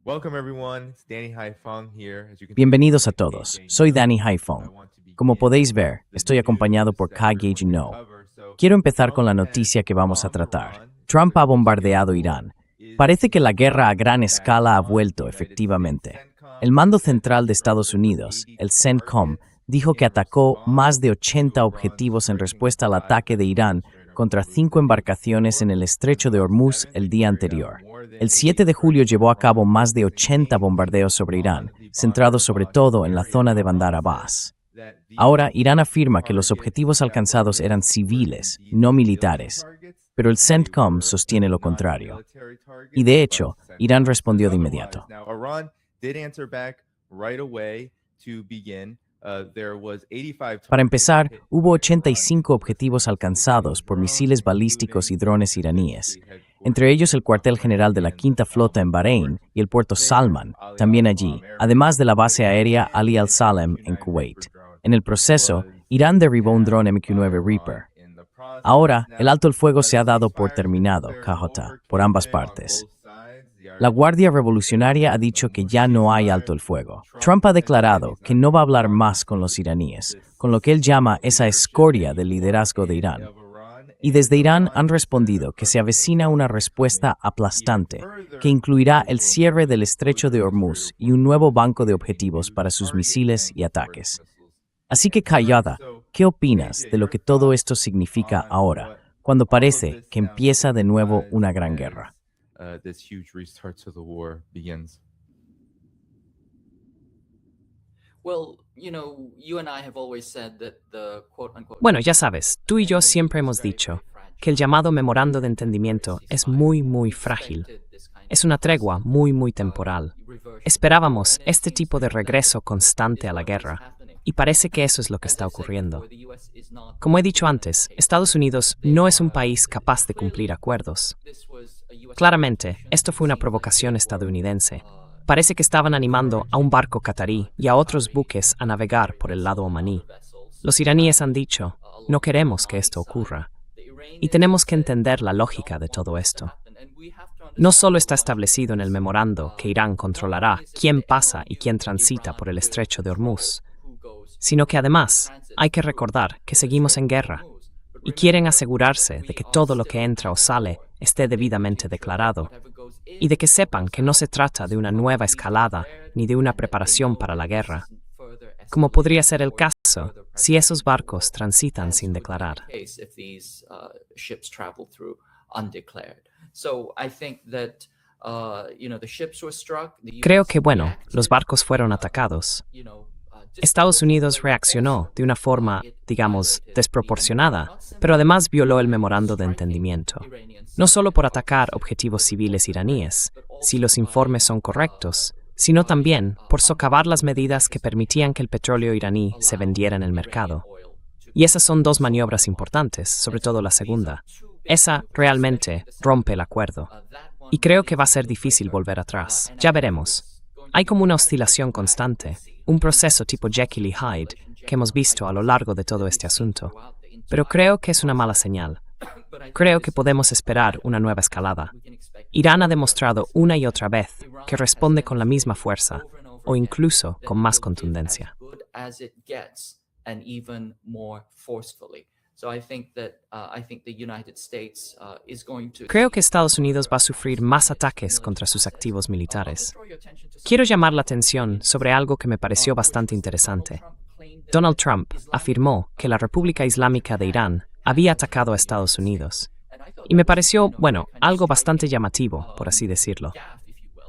Welcome everyone, it's Danny Haifeng here. Bienvenidos a todos, soy Danny Haifeng. Como podéis ver, estoy acompañado por Kage Juno. Quiero empezar con la noticia que vamos a tratar. Trump ha bombardeado Irán. Parece que la guerra a gran escala ha vuelto, efectivamente. El Mando Central de Estados Unidos, el CENTCOM, dijo que atacó más de 80 objetivos en respuesta al ataque de Irán contra 5 embarcaciones en el estrecho de Hormuz el día anterior. El 7 de julio llevó a cabo más de 80 bombardeos sobre Irán, centrados sobre todo en la zona de Bandar Abbas. Ahora, Irán afirma que los objetivos alcanzados eran civiles, no militares, pero el CENTCOM sostiene lo contrario. Y de hecho, Irán respondió de inmediato. Para empezar, hubo 85 objetivos alcanzados por misiles balísticos y drones iraníes, entre ellos el cuartel general de la Quinta Flota en Bahrein y el puerto Salman, también allí, además de la base aérea Ali al-Salem en Kuwait. En el proceso, Irán derribó un dron MQ-9 Reaper. Ahora, el alto el fuego se ha dado por terminado, KJ, por ambas partes. La Guardia Revolucionaria ha dicho que ya no hay alto el fuego. Trump ha declarado que no va a hablar más con los iraníes, con lo que él llama esa escoria del liderazgo de Irán. Y desde Irán han respondido que se avecina una respuesta aplastante, que incluirá el cierre del estrecho de Hormuz y un nuevo banco de objetivos para sus misiles y ataques. Así que, Callada, ¿qué opinas de lo que todo esto significa ahora, cuando parece que empieza de nuevo una gran guerra? Bueno, ya sabes, tú y yo siempre hemos dicho que el llamado memorando de entendimiento es muy frágil. Es una tregua muy temporal. Esperábamos este tipo de regreso constante a la guerra, y parece que eso es lo que está ocurriendo. Como he dicho antes, Estados Unidos no es un país capaz de cumplir acuerdos. Claramente, esto fue una provocación estadounidense. Parece que estaban animando a un barco catarí y a otros buques a navegar por el lado omaní. Los iraníes han dicho, no queremos que esto ocurra. Y tenemos que entender la lógica de todo esto. No solo está establecido en el memorando que Irán controlará quién pasa y quién transita por el estrecho de Hormuz, sino que además hay que recordar que seguimos en guerra y quieren asegurarse de que todo lo que entra o sale esté debidamente declarado y de que sepan que no se trata de una nueva escalada ni de una preparación para la guerra, como podría ser el caso si esos barcos transitan sin declarar. Creo que, bueno, los barcos fueron atacados. Estados Unidos reaccionó de una forma, digamos, desproporcionada, pero además violó el memorando de entendimiento. No solo por atacar objetivos civiles iraníes, si los informes son correctos, sino también por socavar las medidas que permitían que el petróleo iraní se vendiera en el mercado. Y esas son dos maniobras importantes, sobre todo la segunda. Esa realmente rompe el acuerdo. Y creo que va a ser difícil volver atrás. Ya veremos. Hay como una oscilación constante, un proceso tipo Jekyll y Hyde que hemos visto a lo largo de todo este asunto. Pero creo que es una mala señal. Creo que podemos esperar una nueva escalada. Irán ha demostrado una y otra vez que responde con la misma fuerza, o incluso con más contundencia. Creo que Estados Unidos va a sufrir más ataques contra sus activos militares. Quiero llamar la atención sobre algo que me pareció bastante interesante. Donald Trump afirmó que la República Islámica de Irán había atacado a Estados Unidos. Y me pareció, bueno, algo bastante llamativo, por así decirlo.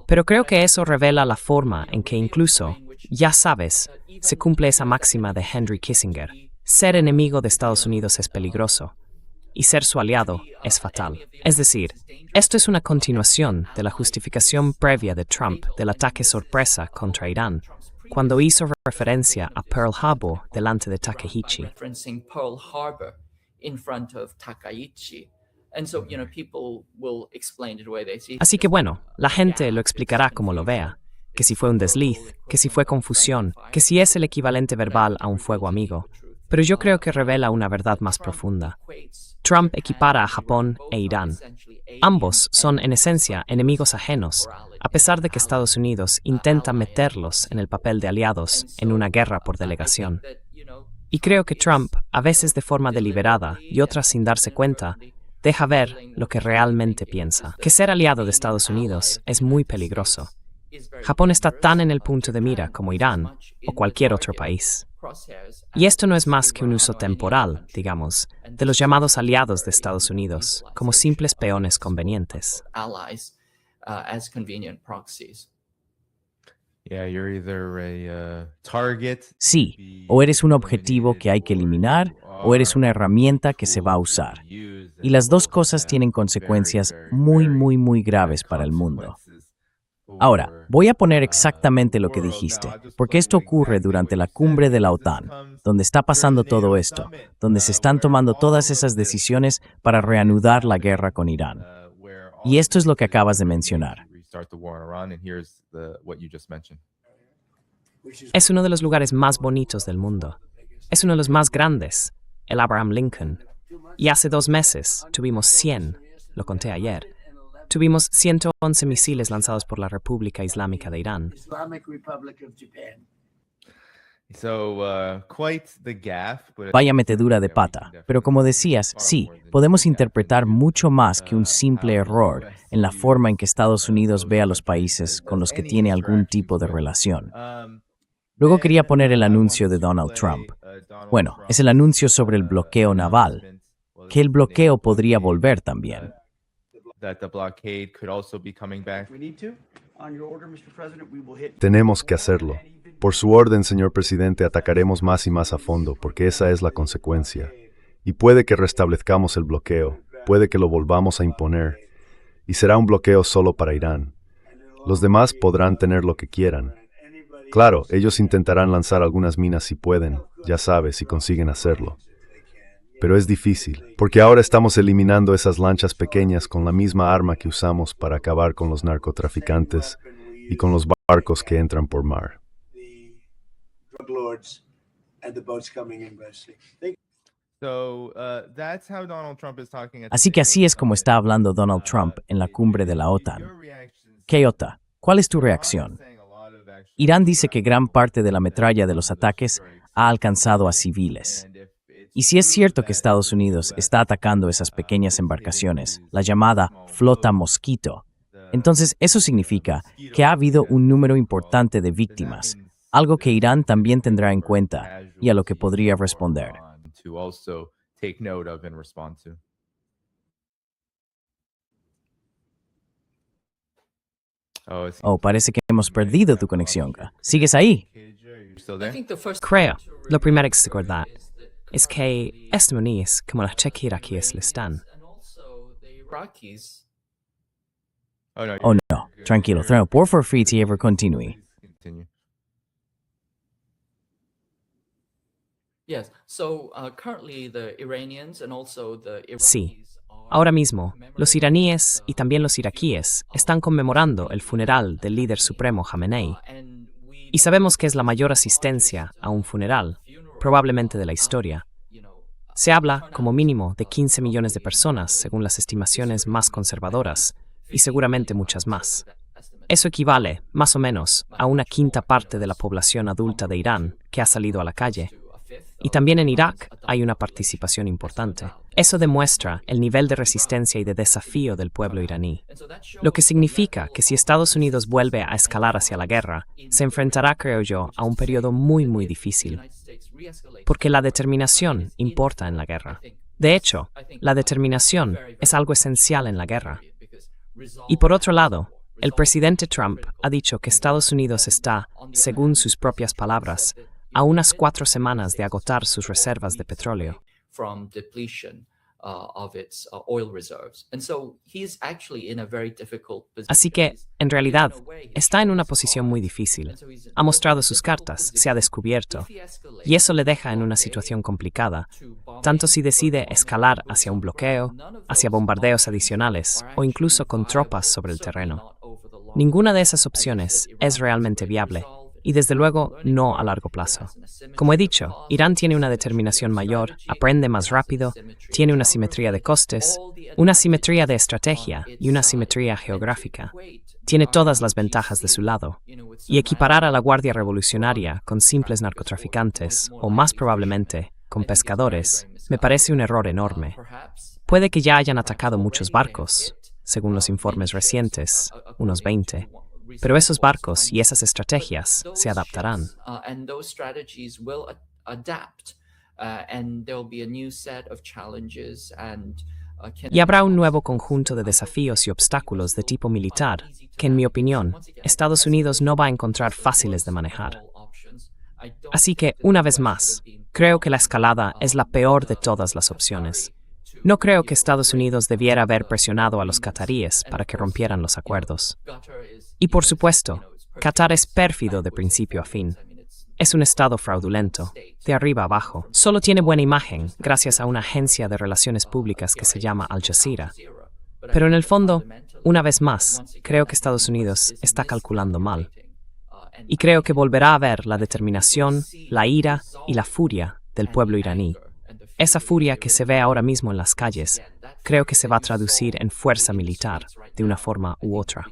Pero creo que eso revela la forma en que incluso, ya sabes, se cumple esa máxima de Henry Kissinger. Ser enemigo de Estados Unidos es peligroso, y ser su aliado es fatal. Es decir, esto es una continuación de la justificación previa de Trump del ataque sorpresa contra Irán, cuando hizo referencia a Pearl Harbor delante de Takaichi. Así que bueno, la gente lo explicará como lo vea, que si fue un desliz, que si fue confusión, que si es el equivalente verbal a un fuego amigo. Pero yo creo que revela una verdad más profunda. Trump equipara a Japón e Irán. Ambos son en esencia enemigos ajenos, a pesar de que Estados Unidos intenta meterlos en el papel de aliados en una guerra por delegación. Y creo que Trump, a veces de forma deliberada y otras sin darse cuenta, deja ver lo que realmente piensa. Que ser aliado de Estados Unidos es muy peligroso. Japón está tan en el punto de mira como Irán o cualquier otro país. Y esto no es más que un uso temporal, digamos, de los llamados aliados de Estados Unidos, como simples peones convenientes. Sí, o eres un objetivo que hay que eliminar, o eres una herramienta que se va a usar. Y las dos cosas tienen consecuencias muy, muy, muy graves para el mundo. Ahora, voy a poner exactamente lo que dijiste, porque esto ocurre durante la cumbre de la OTAN, donde está pasando todo esto, donde se están tomando todas esas decisiones para reanudar la guerra con Irán. Y esto es lo que acabas de mencionar. Es uno de los lugares más bonitos del mundo. Es uno de los más grandes, el Abraham Lincoln. Y hace 2 meses tuvimos 100, lo conté ayer. Tuvimos 111 misiles lanzados por la República Islámica de Irán. Vaya metedura de pata. Pero como decías, sí, podemos interpretar mucho más que un simple error en la forma en que Estados Unidos ve a los países con los que tiene algún tipo de relación. Luego quería poner el anuncio de Donald Trump. Bueno, es el anuncio sobre el bloqueo naval, que el bloqueo podría volver también. Tenemos que hacerlo. Por su orden, señor presidente, atacaremos más y más a fondo, porque esa es la consecuencia. Y puede que restablezcamos el bloqueo, puede que lo volvamos a imponer, y será un bloqueo solo para Irán. Los demás podrán tener lo que quieran. Claro, ellos intentarán lanzar algunas minas si pueden, ya sabes, si consiguen hacerlo. Pero es difícil, porque ahora estamos eliminando esas lanchas pequeñas con la misma arma que usamos para acabar con los narcotraficantes y con los barcos que entran por mar. Así que así es como está hablando Donald Trump en la cumbre de la OTAN. Keiota, ¿cuál es tu reacción? Irán dice que gran parte de la metralla de los ataques ha alcanzado a civiles. Y si es cierto que Estados Unidos está atacando esas pequeñas embarcaciones, la llamada flota mosquito, entonces eso significa que ha habido un número importante de víctimas, algo que Irán también tendrá en cuenta y a lo que podría responder. Oh, parece que hemos perdido tu conexión. ¿Sigues ahí? Creo, lo primero que se acuerda es que este es como la cheque iraquíes le están. Oh, no. Tranquilo, por favor, Friti, ever continue. Sí. Ahora mismo, los iraníes y también los iraquíes están conmemorando el funeral del líder supremo Jamenei. Y sabemos que es la mayor asistencia a un funeral, probablemente de la historia. Se habla, como mínimo, de 15 millones de personas, según las estimaciones más conservadoras, y seguramente muchas más. Eso equivale, más o menos, a una quinta parte de la población adulta de Irán que ha salido a la calle. Y también en Irak hay una participación importante. Eso demuestra el nivel de resistencia y de desafío del pueblo iraní. Lo que significa que si Estados Unidos vuelve a escalar hacia la guerra, se enfrentará, creo yo, a un periodo muy, muy difícil. Porque la determinación importa en la guerra. De hecho, la determinación es algo esencial en la guerra. Y por otro lado, el presidente Trump ha dicho que Estados Unidos está, según sus propias palabras, a unas 4 semanas de agotar sus reservas de petróleo. Así que, en realidad, está en una posición muy difícil. Ha mostrado sus cartas, se ha descubierto, y eso le deja en una situación complicada, tanto si decide escalar hacia un bloqueo, hacia bombardeos adicionales o incluso con tropas sobre el terreno. Ninguna de esas opciones es realmente viable. Y desde luego no a largo plazo. Como he dicho, Irán tiene una determinación mayor, aprende más rápido, tiene una simetría de costes, una simetría de estrategia y una simetría geográfica. tiene todas las ventajas de su lado. Y equiparar a la Guardia Revolucionaria con simples narcotraficantes, o más probablemente, con pescadores, me parece un error enorme. Puede que ya hayan atacado muchos barcos, según los informes recientes, unos 20, pero esos barcos y esas estrategias se adaptarán. Y habrá un nuevo conjunto de desafíos y obstáculos de tipo militar que, en mi opinión, Estados Unidos no va a encontrar fáciles de manejar. Así que, una vez más, creo que la escalada es la peor de todas las opciones. No creo que Estados Unidos debiera haber presionado a los cataríes para que rompieran los acuerdos. Y por supuesto, Qatar es pérfido de principio a fin. Es un estado fraudulento, de arriba abajo. Solo tiene buena imagen gracias a una agencia de relaciones públicas que se llama Al Jazeera. Pero en el fondo, una vez más, creo que Estados Unidos está calculando mal. Y creo que volverá a ver la determinación, la ira y la furia del pueblo iraní. Esa furia que se ve ahora mismo en las calles, creo que se va a traducir en fuerza militar, de una forma u otra.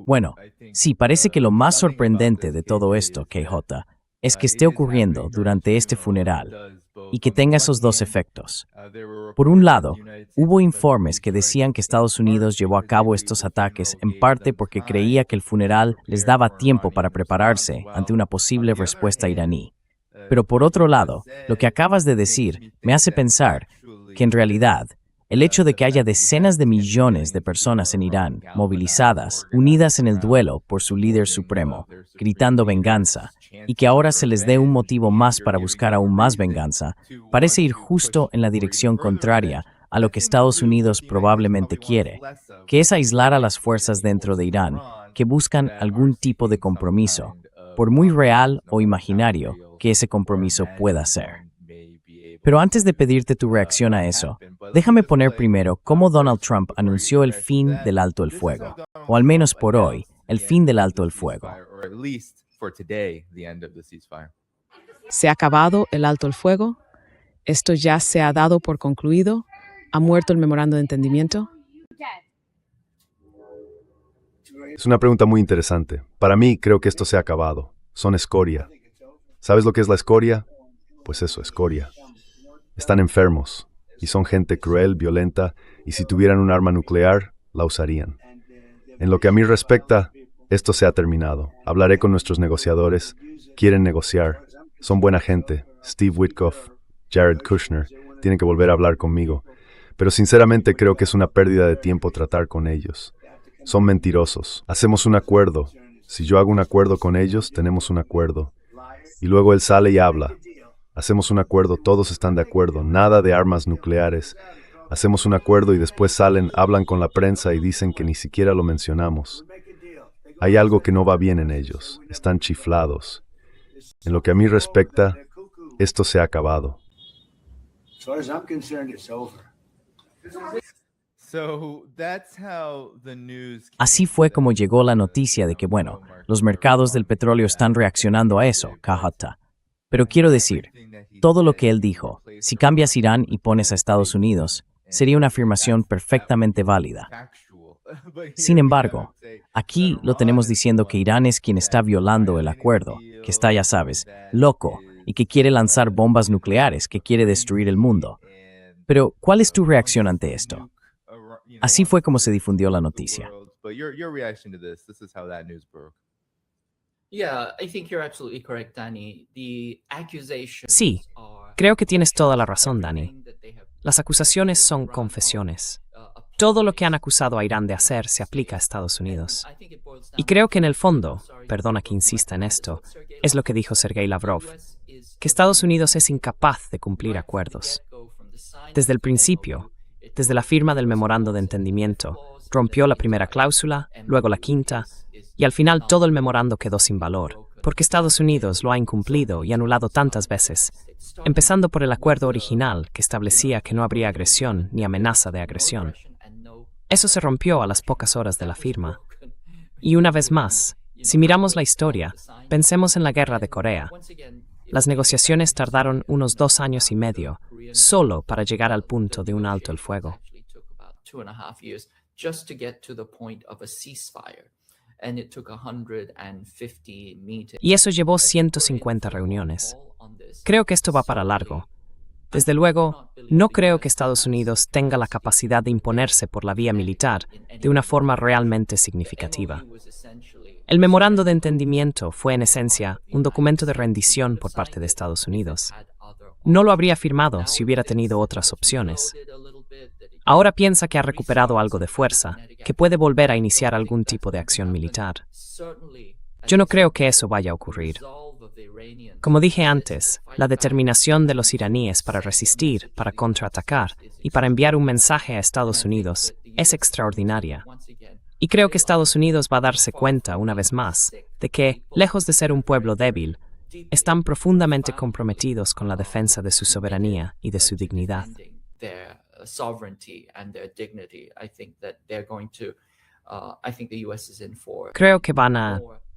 Bueno, sí, parece que lo más sorprendente de todo esto, KJ, es que esté ocurriendo durante este funeral y que tenga esos dos efectos. Por un lado, hubo informes que decían que Estados Unidos llevó a cabo estos ataques en parte porque creía que el funeral les daba tiempo para prepararse ante una posible respuesta iraní. Pero por otro lado, lo que acabas de decir me hace pensar que en realidad, el hecho de que haya decenas de millones de personas en Irán movilizadas, unidas en el duelo por su líder supremo, gritando venganza, y que ahora se les dé un motivo más para buscar aún más venganza, parece ir justo en la dirección contraria a lo que Estados Unidos probablemente quiere, que es aislar a las fuerzas dentro de Irán que buscan algún tipo de compromiso, por muy real o imaginario que ese compromiso pueda ser. Pero antes de pedirte tu reacción a eso, déjame poner primero cómo Donald Trump anunció el fin del alto el fuego, o al menos por hoy, el fin del alto el fuego. ¿Se ha acabado el alto el fuego? ¿Esto ya se ha dado por concluido? ¿Ha muerto el memorando de entendimiento? Es una pregunta muy interesante. Para mí, creo que esto se ha acabado. Son escoria. ¿Sabes lo que es la escoria? Pues eso, escoria. Están enfermos, y son gente cruel, violenta, y si tuvieran un arma nuclear, la usarían. En lo que a mí respecta, esto se ha terminado. Hablaré con nuestros negociadores. Quieren negociar. Son buena gente. Steve Witkoff, Jared Kushner, tienen que volver a hablar conmigo. Pero sinceramente creo que es una pérdida de tiempo tratar con ellos. Son mentirosos. Hacemos un acuerdo. Si yo hago un acuerdo con ellos, tenemos un acuerdo. Y luego él sale y habla. Hacemos un acuerdo, todos están de acuerdo, nada de armas nucleares. Hacemos un acuerdo y después salen, hablan con la prensa y dicen que ni siquiera lo mencionamos. Hay algo que no va bien en ellos, están chiflados. En lo que a mí respecta, esto se ha acabado. Así fue como llegó la noticia de que, bueno, los mercados del petróleo están reaccionando a eso, KJ. Pero quiero decir, todo lo que él dijo, si cambias Irán y pones a Estados Unidos, sería una afirmación perfectamente válida. Sin embargo, aquí lo tenemos diciendo que Irán es quien está violando el acuerdo, que está, ya sabes, loco, y que quiere lanzar bombas nucleares, que quiere destruir el mundo. Pero, ¿cuál es tu reacción ante esto? Así fue como se difundió la noticia. Sí, creo que tienes toda la razón, Dani. Las acusaciones son confesiones. Todo lo que han acusado a Irán de hacer se aplica a Estados Unidos. Y creo que en el fondo, perdona que insista en esto, es lo que dijo Sergei Lavrov, que Estados Unidos es incapaz de cumplir acuerdos. Desde el principio, desde la firma del memorando de entendimiento, rompió la primera cláusula, luego la quinta, y al final todo el memorando quedó sin valor, porque Estados Unidos lo ha incumplido y anulado tantas veces, empezando por el acuerdo original que establecía que no habría agresión ni amenaza de agresión. Eso se rompió a las pocas horas de la firma. Y una vez más, si miramos la historia, pensemos en la guerra de Corea. las negociaciones tardaron unos 2 años y medio, solo para llegar al punto de un alto el fuego. Y eso llevó 150 reuniones. Creo que esto va para largo. Desde luego, no creo que Estados Unidos tenga la capacidad de imponerse por la vía militar de una forma realmente significativa. El memorando de entendimiento fue, en esencia, un documento de rendición por parte de Estados Unidos. No lo habría firmado si hubiera tenido otras opciones. Ahora piensa que ha recuperado algo de fuerza, que puede volver a iniciar algún tipo de acción militar. Yo no creo que eso vaya a ocurrir. Como dije antes, la determinación de los iraníes para resistir, para contraatacar y para enviar un mensaje a Estados Unidos es extraordinaria. Y creo que Estados Unidos va a darse cuenta, una vez más, de que, lejos de ser un pueblo débil, están profundamente comprometidos con la defensa de su soberanía y de su dignidad.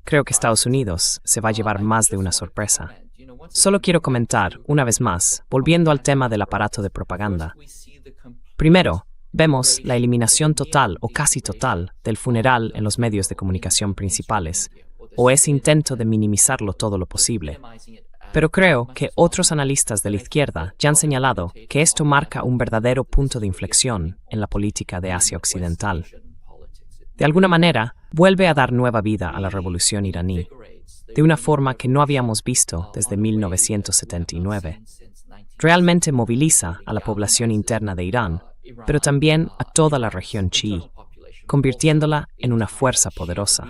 Creo que Estados Unidos se va a llevar más de una sorpresa. Solo quiero comentar, una vez más, volviendo al tema del aparato de propaganda. Primero, vemos la eliminación total o casi total del funeral en los medios de comunicación principales, o ese intento de minimizarlo todo lo posible. Pero creo que otros analistas de la izquierda ya han señalado que esto marca un verdadero punto de inflexión en la política de Asia Occidental. De alguna manera, vuelve a dar nueva vida a la revolución iraní, de una forma que no habíamos visto desde 1979. Realmente moviliza a la población interna de Irán, pero también a toda la región chií, convirtiéndola en una fuerza poderosa.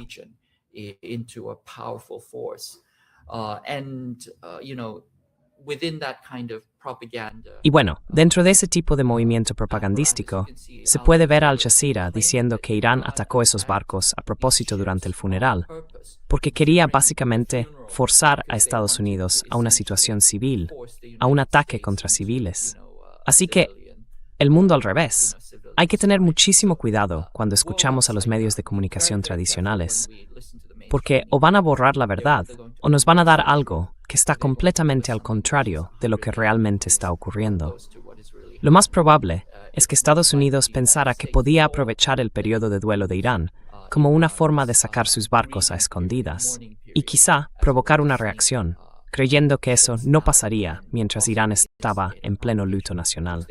Y bueno, dentro de ese tipo de movimiento propagandístico, se puede ver a Al Jazeera diciendo que Irán atacó esos barcos a propósito durante el funeral, porque quería básicamente forzar a Estados Unidos a una situación civil, a un ataque contra civiles. Así que, el mundo al revés. Hay que tener muchísimo cuidado cuando escuchamos a los medios de comunicación tradicionales, porque o van a borrar la verdad, o nos van a dar algo que está completamente al contrario de lo que realmente está ocurriendo. Lo más probable es que Estados Unidos pensara que podía aprovechar el periodo de duelo de Irán como una forma de sacar sus barcos a escondidas, y quizá provocar una reacción, creyendo que eso no pasaría mientras Irán estaba en pleno luto nacional.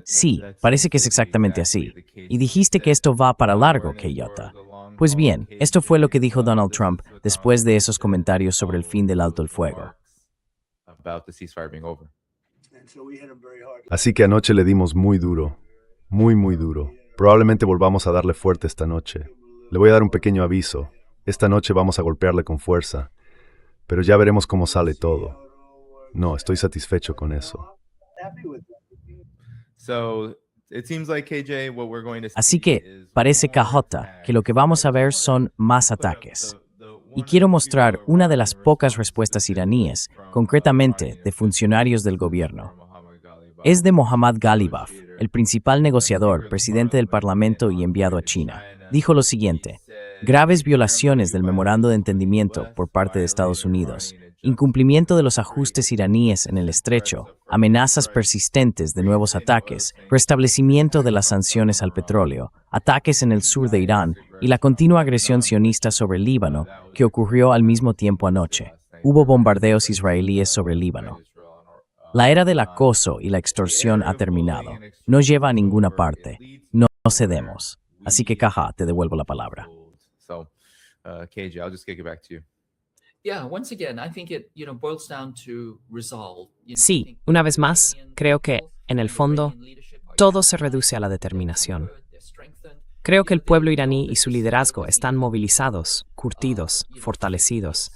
Sí, parece que es exactamente así. Y dijiste que esto va para largo, Keyota. Pues bien, esto fue lo que dijo Donald Trump después de esos comentarios sobre el fin del alto el fuego. Así que anoche le dimos muy duro, muy duro. Probablemente volvamos a darle fuerte esta noche. Le voy a dar un pequeño aviso. Esta noche vamos a golpearle con fuerza, pero ya veremos cómo sale todo. No, estoy satisfecho con eso. Así que parece, KJ, que lo que vamos a ver son más ataques. Y quiero mostrar una de las pocas respuestas iraníes, concretamente de funcionarios del gobierno. Es de Mohammad Ghalibaf, el principal negociador, presidente del Parlamento y enviado a China. Dijo lo siguiente: graves violaciones del memorando de entendimiento por parte de Estados Unidos, incumplimiento de los ajustes iraníes en el estrecho, amenazas persistentes de nuevos ataques, restablecimiento de las sanciones al petróleo, ataques en el sur de Irán y la continua agresión sionista sobre el Líbano, que ocurrió al mismo tiempo anoche. Hubo bombardeos israelíes sobre el Líbano. La era del acoso y la extorsión ha terminado. No lleva a ninguna parte. No cedemos. Así que, Kaja, te devuelvo la palabra. Sí, una vez más, creo que, en el fondo, todo se reduce a la determinación. Creo que el pueblo iraní y su liderazgo están movilizados, curtidos, fortalecidos.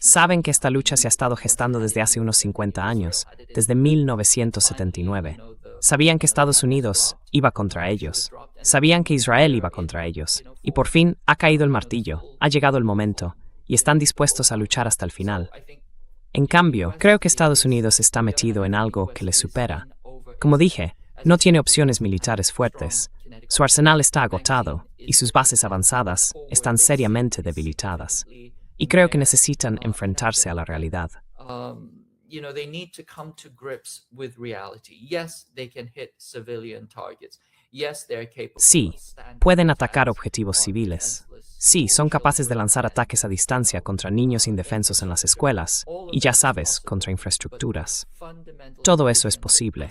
Saben que esta lucha se ha estado gestando desde hace unos 50 años, desde 1979. Sabían que Estados Unidos iba contra ellos. Sabían que Israel iba contra ellos. Y por fin ha caído el martillo, ha llegado el momento, y están dispuestos a luchar hasta el final. En cambio, creo que Estados Unidos está metido en algo que les supera. Como dije, no tiene opciones militares fuertes. Su arsenal está agotado y sus bases avanzadas están seriamente debilitadas. Y creo que necesitan enfrentarse a la realidad. They need to come to grips with reality. Yes, they can hit civilian targets. Yes, they are capable Sí, of standing pueden atacar back objetivos on civiles. defenseless Sí, son capaces de lanzar ataques a distancia contra niños indefensos en las escuelas y, ya sabes, contra infraestructuras. Todo eso es posible.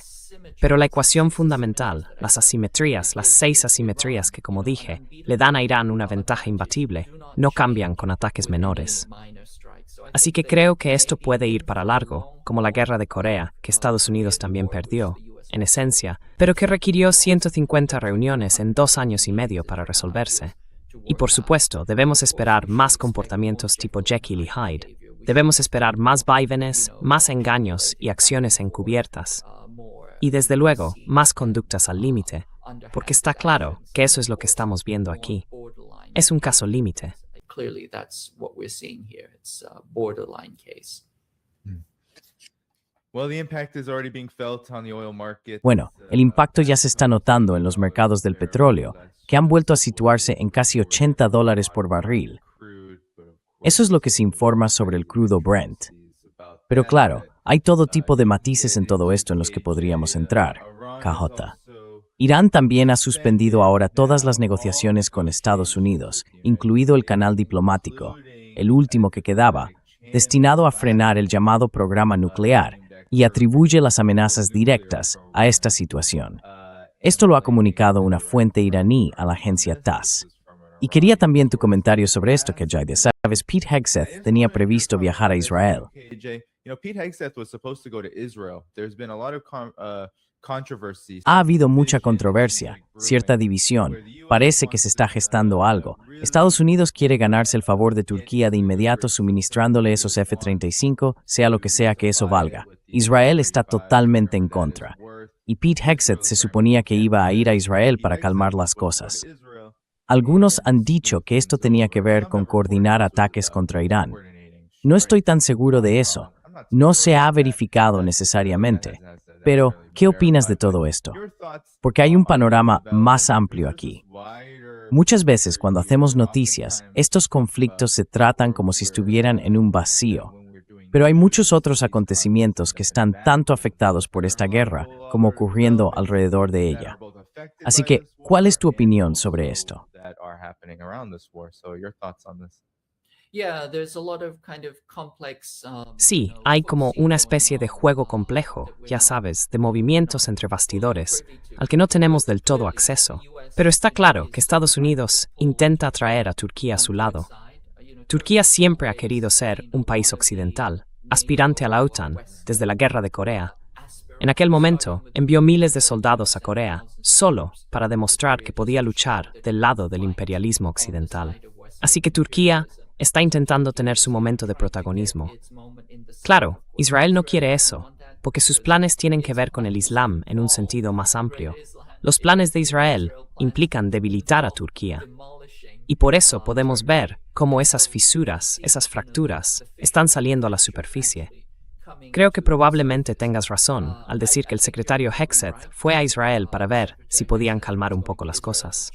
Pero la ecuación fundamental, las asimetrías, las 6 asimetrías que, como dije, le dan a Irán una ventaja imbatible, no cambian con ataques menores. Así que creo que esto puede ir para largo, como la guerra de Corea, que Estados Unidos también perdió, en esencia, pero que requirió 150 reuniones en 2 años y medio para resolverse. Y por supuesto, debemos esperar más comportamientos tipo Jekyll y Hyde. Debemos esperar más vaivenes, más engaños y acciones encubiertas. Y desde luego, más conductas al límite, porque está claro que eso es lo que estamos viendo aquí. Es un caso límite. Clearly, that's what we're seeing here. It's a borderline case. Well, the impact is already being felt on the oil market. Bueno, el impacto ya se está notando en los mercados del petróleo, que han vuelto a situarse en casi $80 por barril. Eso es lo que se informa sobre el crudo Brent. Pero claro, hay todo tipo de matices en todo esto en los que podríamos entrar. KJ. Irán también ha suspendido ahora todas las negociaciones con Estados Unidos, incluido el canal diplomático, el último que quedaba, destinado a frenar el llamado programa nuclear, y atribuye las amenazas directas a esta situación. Esto lo ha comunicado una fuente iraní a la agencia TASS. Y quería también tu comentario sobre esto, Kajai. Sabes, Pete Hegseth tenía previsto viajar a Israel. KJ, Pete Hegseth was supposed to go to Israel. There's been a lot of controversy. Ha habido mucha controversia, cierta división. Parece que se está gestando algo. Estados Unidos quiere ganarse el favor de Turquía de inmediato suministrándole esos F-35, sea lo que sea que eso valga. Israel está totalmente en contra. Y Pete Hegseth se suponía que iba a ir a Israel para calmar las cosas. Algunos han dicho que esto tenía que ver con coordinar ataques contra Irán. No estoy tan seguro de eso. No se ha verificado necesariamente. Pero, ¿qué opinas de todo esto? Porque hay un panorama más amplio aquí. Muchas veces cuando hacemos noticias, estos conflictos se tratan como si estuvieran en un vacío. Pero hay muchos otros acontecimientos que están tanto afectados por esta guerra como ocurriendo alrededor de ella. Así que, ¿cuál es tu opinión sobre esto? Sí, hay como una especie de juego complejo, ya sabes, de movimientos entre bastidores, al que no tenemos del todo acceso. Pero está claro que Estados Unidos intenta atraer a Turquía a su lado. Turquía siempre ha querido ser un país occidental, aspirante a la OTAN, desde la guerra de Corea. En aquel momento, envió miles de soldados a Corea, solo para demostrar que podía luchar del lado del imperialismo occidental. Así que Turquía está intentando tener su momento de protagonismo. Claro, Israel no quiere eso, porque sus planes tienen que ver con el Islam en un sentido más amplio. Los planes de Israel implican debilitar a Turquía. Y por eso podemos ver cómo esas fisuras, esas fracturas, están saliendo a la superficie. Creo que probablemente tengas razón al decir que el secretario Hegseth fue a Israel para ver si podían calmar un poco las cosas.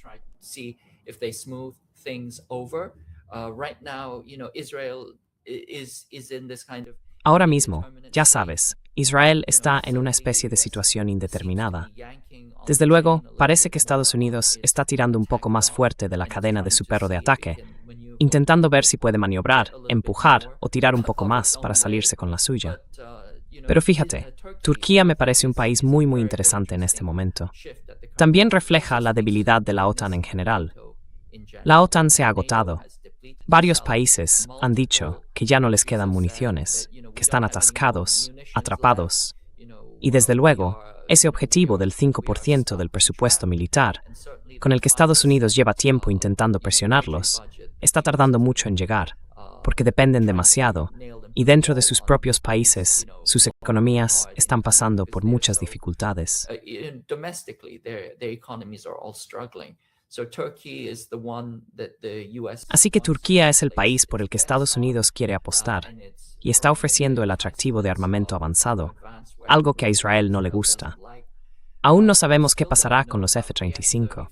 Ahora mismo, ya sabes, Israel está en una especie de situación indeterminada. Desde luego, parece que Estados Unidos está tirando un poco más fuerte de la cadena de su perro de ataque, intentando ver si puede maniobrar, empujar o tirar un poco más para salirse con la suya. Pero fíjate, Turquía me parece un país muy interesante en este momento. También refleja la debilidad de la OTAN en general. La OTAN se ha agotado. Varios países han dicho que ya no les quedan municiones, que están atascados, atrapados. Y desde luego, ese objetivo del 5% del presupuesto militar, con el que Estados Unidos lleva tiempo intentando presionarlos, está tardando mucho en llegar, porque dependen demasiado, y dentro de sus propios países, sus economías están pasando por muchas dificultades. Así que Turquía es el país por el que Estados Unidos quiere apostar, y está ofreciendo el atractivo de armamento avanzado, algo que a Israel no le gusta. Aún no sabemos qué pasará con los F-35.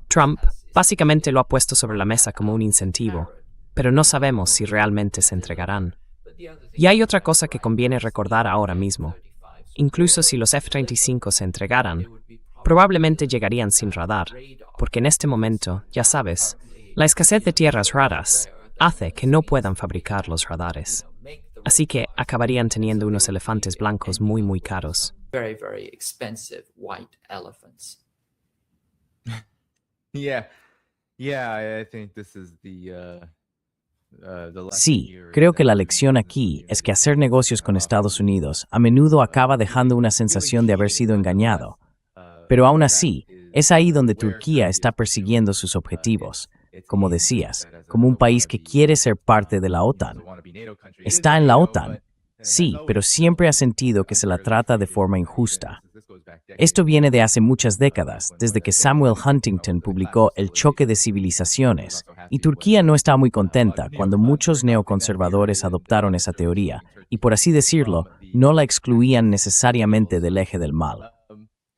Trump básicamente lo ha puesto sobre la mesa como un incentivo, pero no sabemos si realmente se entregarán. Y hay otra cosa que conviene recordar ahora mismo. Incluso si los F-35 se entregaran, probablemente llegarían sin radar, porque en este momento, ya sabes, la escasez de tierras raras hace que no puedan fabricar los radares. Así que acabarían teniendo unos elefantes blancos muy, muy caros. Very, very expensive white elephants. Yeah, I think this is the lesson Sí, here is creo que that la lección aquí es que hacer negocios con Estados Unidos a menudo acaba dejando una sensación de haber sido engañado. Pero aún así, es ahí donde Turquía está persiguiendo sus objetivos, como decías, como un país que quiere ser parte de la OTAN. Está en la OTAN, sí, pero siempre ha sentido que se la trata de forma injusta. Esto viene de hace muchas décadas, desde que Samuel Huntington publicó El choque de civilizaciones, y Turquía no estaba muy contenta cuando muchos neoconservadores adoptaron esa teoría, y por así decirlo, no la excluían necesariamente del eje del mal.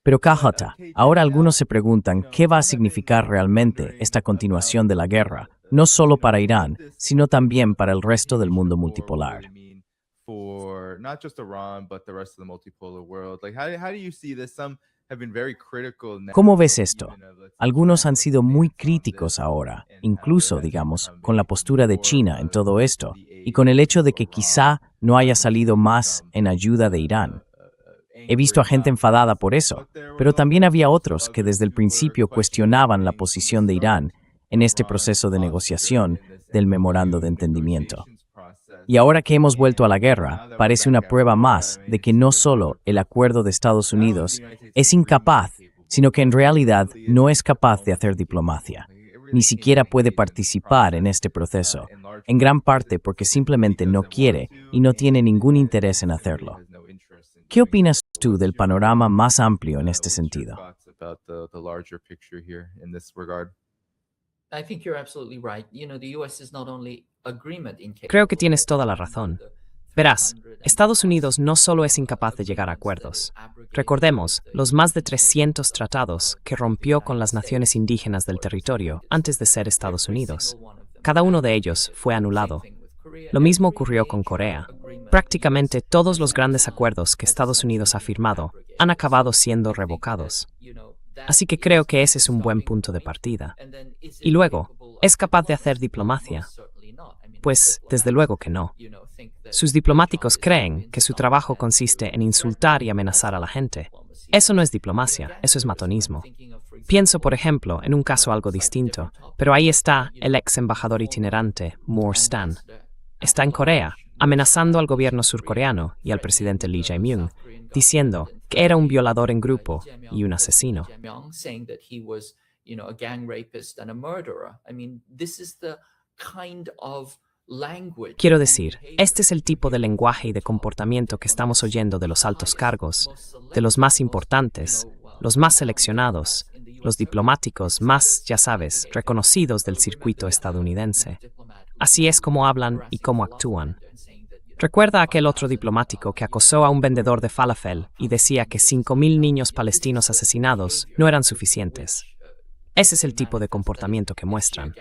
Pero Kahata, ahora algunos se preguntan qué va a significar realmente esta continuación de la guerra, no solo para Irán, sino también para el resto del mundo multipolar. For not just Iran, but the rest of the multipolar world. Like, how do you see this? Some have been very critical now. ¿Cómo ves esto? Algunos han sido muy críticos ahora, incluso, digamos, con la postura de China en todo esto, y con el hecho de que quizá no haya salido más en ayuda de Irán. He visto a gente enfadada por eso, pero también había otros que desde el principio cuestionaban la posición de Irán en este proceso de negociación del memorando de entendimiento. Y ahora que hemos vuelto a la guerra, parece una prueba más de que no solo el acuerdo de Estados Unidos es incapaz, sino que en realidad no es capaz de hacer diplomacia. Ni siquiera puede participar en este proceso, en gran parte porque simplemente no quiere y no tiene ningún interés en hacerlo. ¿Qué opinas tú del panorama más amplio en este sentido? I think you're absolutely right. The US is not only Creo que tienes toda la razón. Verás, Estados Unidos no solo es incapaz de llegar a acuerdos. Recordemos los más de 300 tratados que rompió con las naciones indígenas del territorio antes de ser Estados Unidos. Cada uno de ellos fue anulado. Lo mismo ocurrió con Corea. Prácticamente todos los grandes acuerdos que Estados Unidos ha firmado han acabado siendo revocados. Así que creo que ese es un buen punto de partida. Y luego, ¿es capaz de hacer diplomacia? Pues, desde luego que no. Sus diplomáticos creen que su trabajo consiste en insultar y amenazar a la gente. Eso no es diplomacia, eso es matonismo. Pienso, por ejemplo, en un caso algo distinto, pero ahí está el ex embajador itinerante, Moore Stan. Está en Corea, amenazando al gobierno surcoreano y al presidente Lee Jae-myung, diciendo que era un violador en grupo y un asesino. Quiero decir, este es el tipo de lenguaje y de comportamiento que estamos oyendo de los altos cargos, de los más importantes, los más seleccionados, los diplomáticos más, ya sabes, reconocidos del circuito estadounidense. Así es como hablan y cómo actúan. Recuerda aquel otro diplomático que acosó a un vendedor de falafel y decía que 5.000 niños palestinos asesinados no eran suficientes. Ese es el tipo de comportamiento que muestran.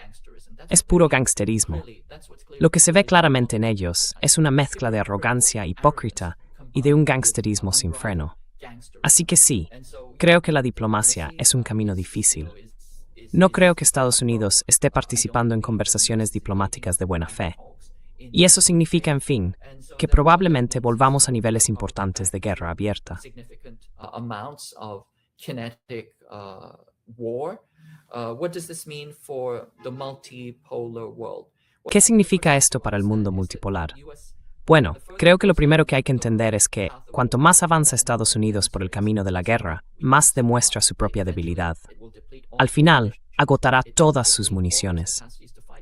Es puro gangsterismo. Lo que se ve claramente en ellos es una mezcla de arrogancia hipócrita y de un gangsterismo sin freno. Así que sí, creo que la diplomacia es un camino difícil. No creo que Estados Unidos esté participando en conversaciones diplomáticas de buena fe. Y eso significa, en fin, que probablemente volvamos a niveles importantes de guerra abierta. ¿Qué significa esto para el mundo multipolar? Bueno, creo que lo primero que hay que entender es que, cuanto más avanza Estados Unidos por el camino de la guerra, más demuestra su propia debilidad. Al final, agotará todas sus municiones.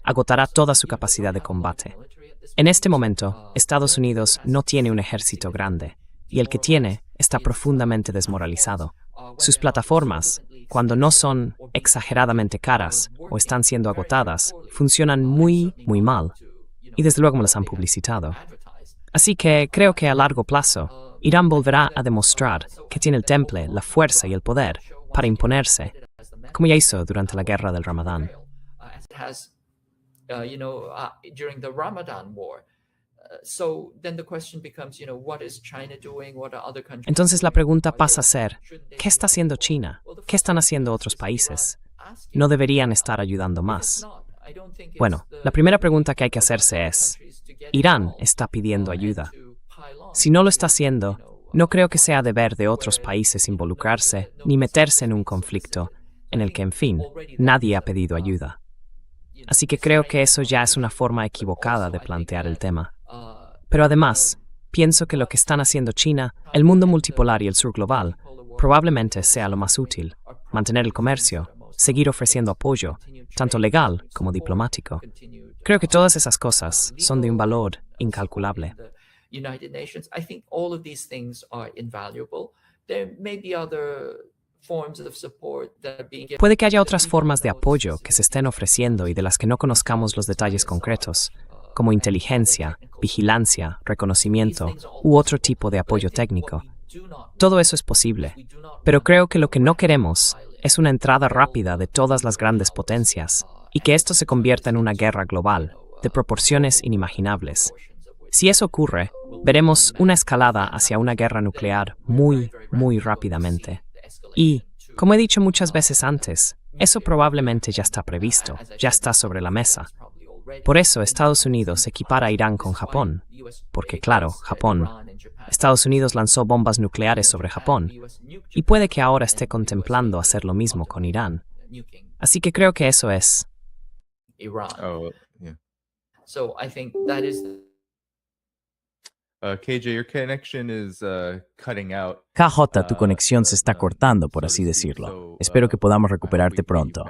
Agotará toda su capacidad de combate. En este momento, Estados Unidos no tiene un ejército grande, y el que tiene está profundamente desmoralizado. Sus plataformas, cuando no son exageradamente caras o están siendo agotadas, funcionan muy, muy mal, y desde luego me las han publicitado. Así que creo que a largo plazo, Irán volverá a demostrar que tiene el temple, la fuerza y el poder para imponerse. como ya hizo durante la guerra del Ramadán. As it has, during the Ramadan war. So then the question becomes, what is China doing? What are other countries? Entonces la pregunta pasa a ser, ¿qué está haciendo China? ¿Qué están haciendo otros países? ¿No deberían estar ayudando más? Bueno, la primera pregunta que hay que hacerse es, ¿Irán está pidiendo ayuda? Si no lo está haciendo, no creo que sea deber de otros países involucrarse ni meterse en un conflicto en el que, en fin, nadie ha pedido ayuda. Así que creo que eso ya es una forma equivocada de plantear el tema. Pero además, pienso que lo que están haciendo China, el mundo multipolar y el sur global, probablemente sea lo más útil. Mantener el comercio, seguir ofreciendo apoyo, tanto legal como diplomático. Creo que todas esas cosas son de un valor incalculable. United Nations, I think all of these things are invaluable. There may be other forms of support that are being given. Puede que haya otras formas de apoyo que se estén ofreciendo y de las que no conozcamos los detalles concretos, como inteligencia, vigilancia, reconocimiento u otro tipo de apoyo técnico. Todo eso es posible, pero creo que lo que no queremos es una entrada rápida de todas las grandes potencias y que esto se convierta en una guerra global, de proporciones inimaginables. Si eso ocurre, veremos una escalada hacia una guerra nuclear muy, muy rápidamente. Y, como he dicho muchas veces antes, eso probablemente ya está previsto, ya está sobre la mesa. Por eso Estados Unidos equipara a Irán con Japón, porque claro, Japón. Estados Unidos lanzó bombas nucleares sobre Japón, y puede que ahora esté contemplando hacer lo mismo con Irán. Así que creo que eso es. Iran. Oh, yeah. So I think that is KJ, your connection is cutting out. KJ, tu conexión se está cortando, por así decirlo. Espero que podamos recuperarte pronto.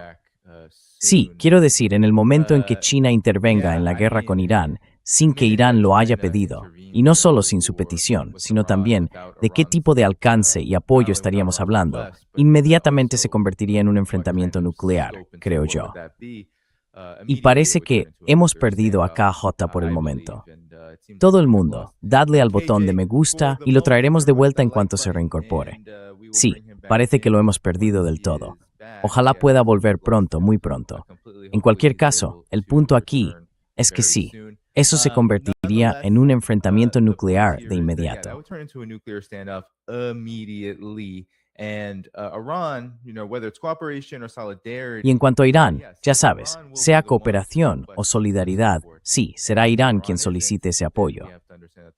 Sí, quiero decir, en el momento en que China intervenga en la guerra con Irán, sin que Irán lo haya pedido, y no solo sin su petición, sino también de qué tipo de alcance y apoyo estaríamos hablando, inmediatamente se convertiría en un enfrentamiento nuclear, creo yo. Y parece que hemos perdido a KJ por el momento. Todo el mundo, dadle al botón de me gusta y lo traeremos de vuelta en cuanto se reincorpore. Sí, parece que lo hemos perdido del todo. Ojalá pueda volver pronto, muy pronto. En cualquier caso, el punto aquí es que sí, eso se convertiría en un enfrentamiento nuclear de inmediato. Y en cuanto a Irán, ya sabes, sea cooperación o solidaridad, sí, será Irán quien solicite ese apoyo.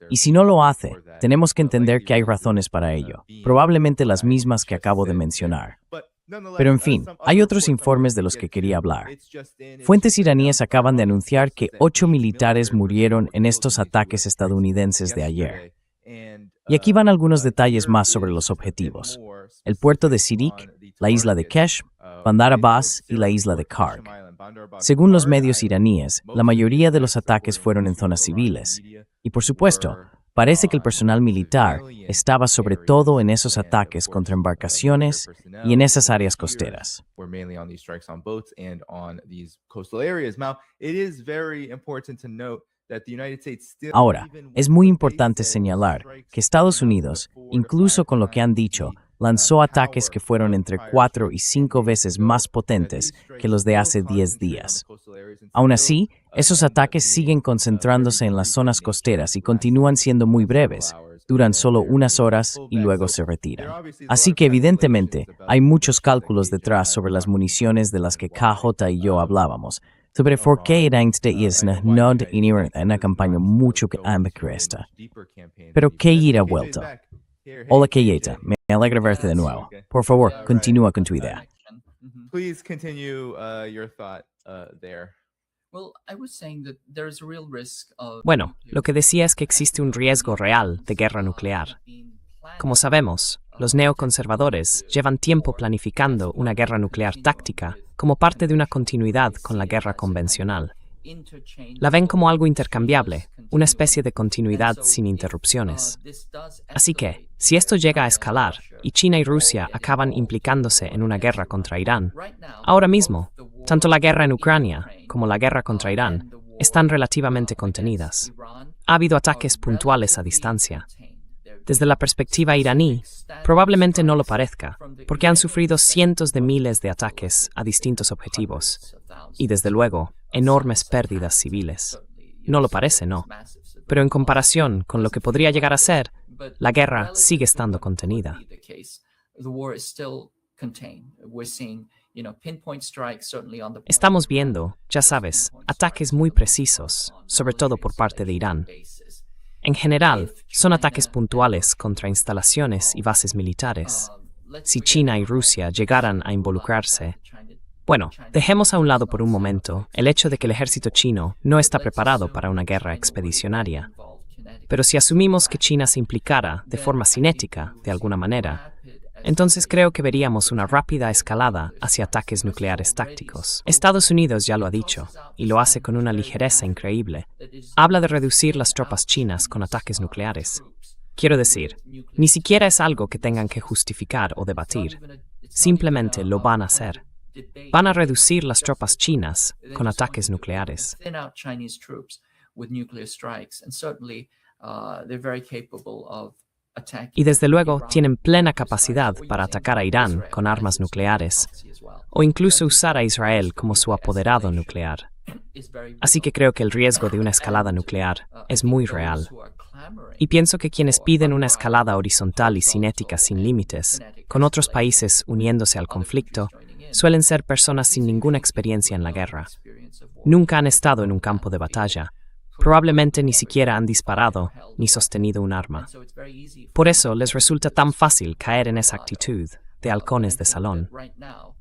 Y si no lo hace, tenemos que entender que hay razones para ello, probablemente las mismas que acabo de mencionar. Pero en fin, hay otros informes de los que quería hablar. Fuentes iraníes acaban de anunciar que 8 militares murieron en estos ataques estadounidenses de ayer. Y aquí van algunos detalles más sobre los objetivos. El puerto de Sirik, la isla de Kesh, Bandar Abbas y la isla de Karg. Según los medios iraníes, la mayoría de los ataques fueron en zonas civiles. Y por supuesto, parece que el personal militar estaba sobre todo en esos ataques contra embarcaciones y en esas áreas costeras. Ahora, es muy importante señalar que Estados Unidos, incluso con lo que han dicho, lanzó ataques que fueron entre 4 y 5 veces más potentes que los de hace 10 días. Aún así, esos ataques siguen concentrándose en las zonas costeras y continúan siendo muy breves, duran solo unas horas y luego se retiran. Así que evidentemente hay muchos cálculos detrás sobre las municiones de las que KJ y yo hablábamos, sobre por qué Irán no en una campaña mucho que ambiciosa. Pero ¿qué irá vuelto? Hola KJ, me alegra verte de nuevo. Por favor, continúa con tu idea. Please continue your thought there. Bueno, lo que decía es que existe un riesgo real de guerra nuclear. Como sabemos, los neoconservadores llevan tiempo planificando una guerra nuclear táctica como parte de una continuidad con la guerra convencional. La ven como algo intercambiable, una especie de continuidad sin interrupciones. Así que, si esto llega a escalar y China y Rusia acaban implicándose en una guerra contra Irán, ahora mismo, tanto la guerra en Ucrania como la guerra contra Irán están relativamente contenidas. Ha habido ataques puntuales a distancia. Desde la perspectiva iraní, probablemente no lo parezca, porque han sufrido cientos de miles de ataques a distintos objetivos y, desde luego, enormes pérdidas civiles. No lo parece, no. Pero en comparación con lo que podría llegar a ser, la guerra sigue estando contenida. Estamos viendo, ya sabes, ataques muy precisos, sobre todo por parte de Irán. En general, son ataques puntuales contra instalaciones y bases militares. Si China y Rusia llegaran a involucrarse, bueno, dejemos a un lado por un momento el hecho de que el ejército chino no está preparado para una guerra expedicionaria. Pero si asumimos que China se implicara de forma cinética, de alguna manera, entonces creo que veríamos una rápida escalada hacia ataques nucleares tácticos. Estados Unidos ya lo ha dicho, y lo hace con una ligereza increíble. Habla de reducir las tropas chinas con ataques nucleares. Quiero decir, ni siquiera es algo que tengan que justificar o debatir. Simplemente lo van a hacer. Van a reducir las tropas chinas con ataques nucleares. Y desde luego tienen plena capacidad para atacar a Irán con armas nucleares, o incluso usar a Israel como su apoderado nuclear. Así que creo que el riesgo de una escalada nuclear es muy real. Y pienso que quienes piden una escalada horizontal y cinética sin límites, con otros países uniéndose al conflicto, suelen ser personas sin ninguna experiencia en la guerra. Nunca han estado en un campo de batalla. Probablemente ni siquiera han disparado ni sostenido un arma. Por eso les resulta tan fácil caer en esa actitud de halcones de salón.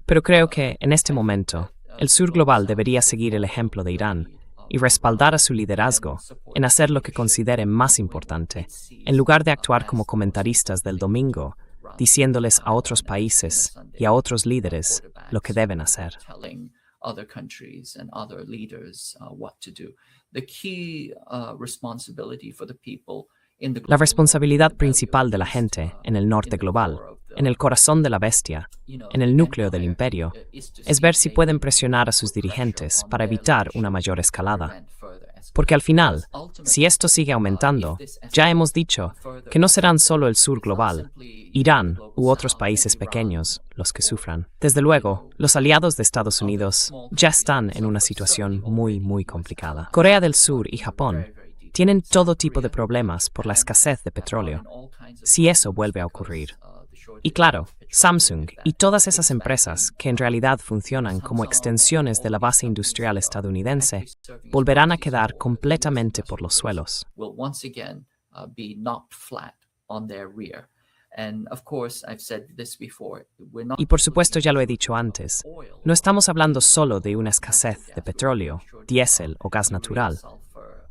Pero creo que, en este momento, el sur global debería seguir el ejemplo de Irán y respaldar a su liderazgo en hacer lo que considere más importante, en lugar de actuar como comentaristas del domingo, diciéndoles a otros países y a otros líderes lo que deben hacer. La responsabilidad principal de la gente en el norte global, en el corazón de la bestia, en el núcleo del imperio, es ver si pueden presionar a sus dirigentes para evitar una mayor escalada. Porque al final, si esto sigue aumentando, ya hemos dicho que no serán solo el sur global, Irán u otros países pequeños los que sufran. Desde luego, los aliados de Estados Unidos ya están en una situación muy complicada. Corea del Sur y Japón tienen todo tipo de problemas por la escasez de petróleo, si eso vuelve a ocurrir. Y claro, Samsung y todas esas empresas que en realidad funcionan como extensiones de la base industrial estadounidense volverán a quedar completamente por los suelos. Y por supuesto ya lo he dicho antes, no estamos hablando solo de una escasez de petróleo, diésel o gas natural.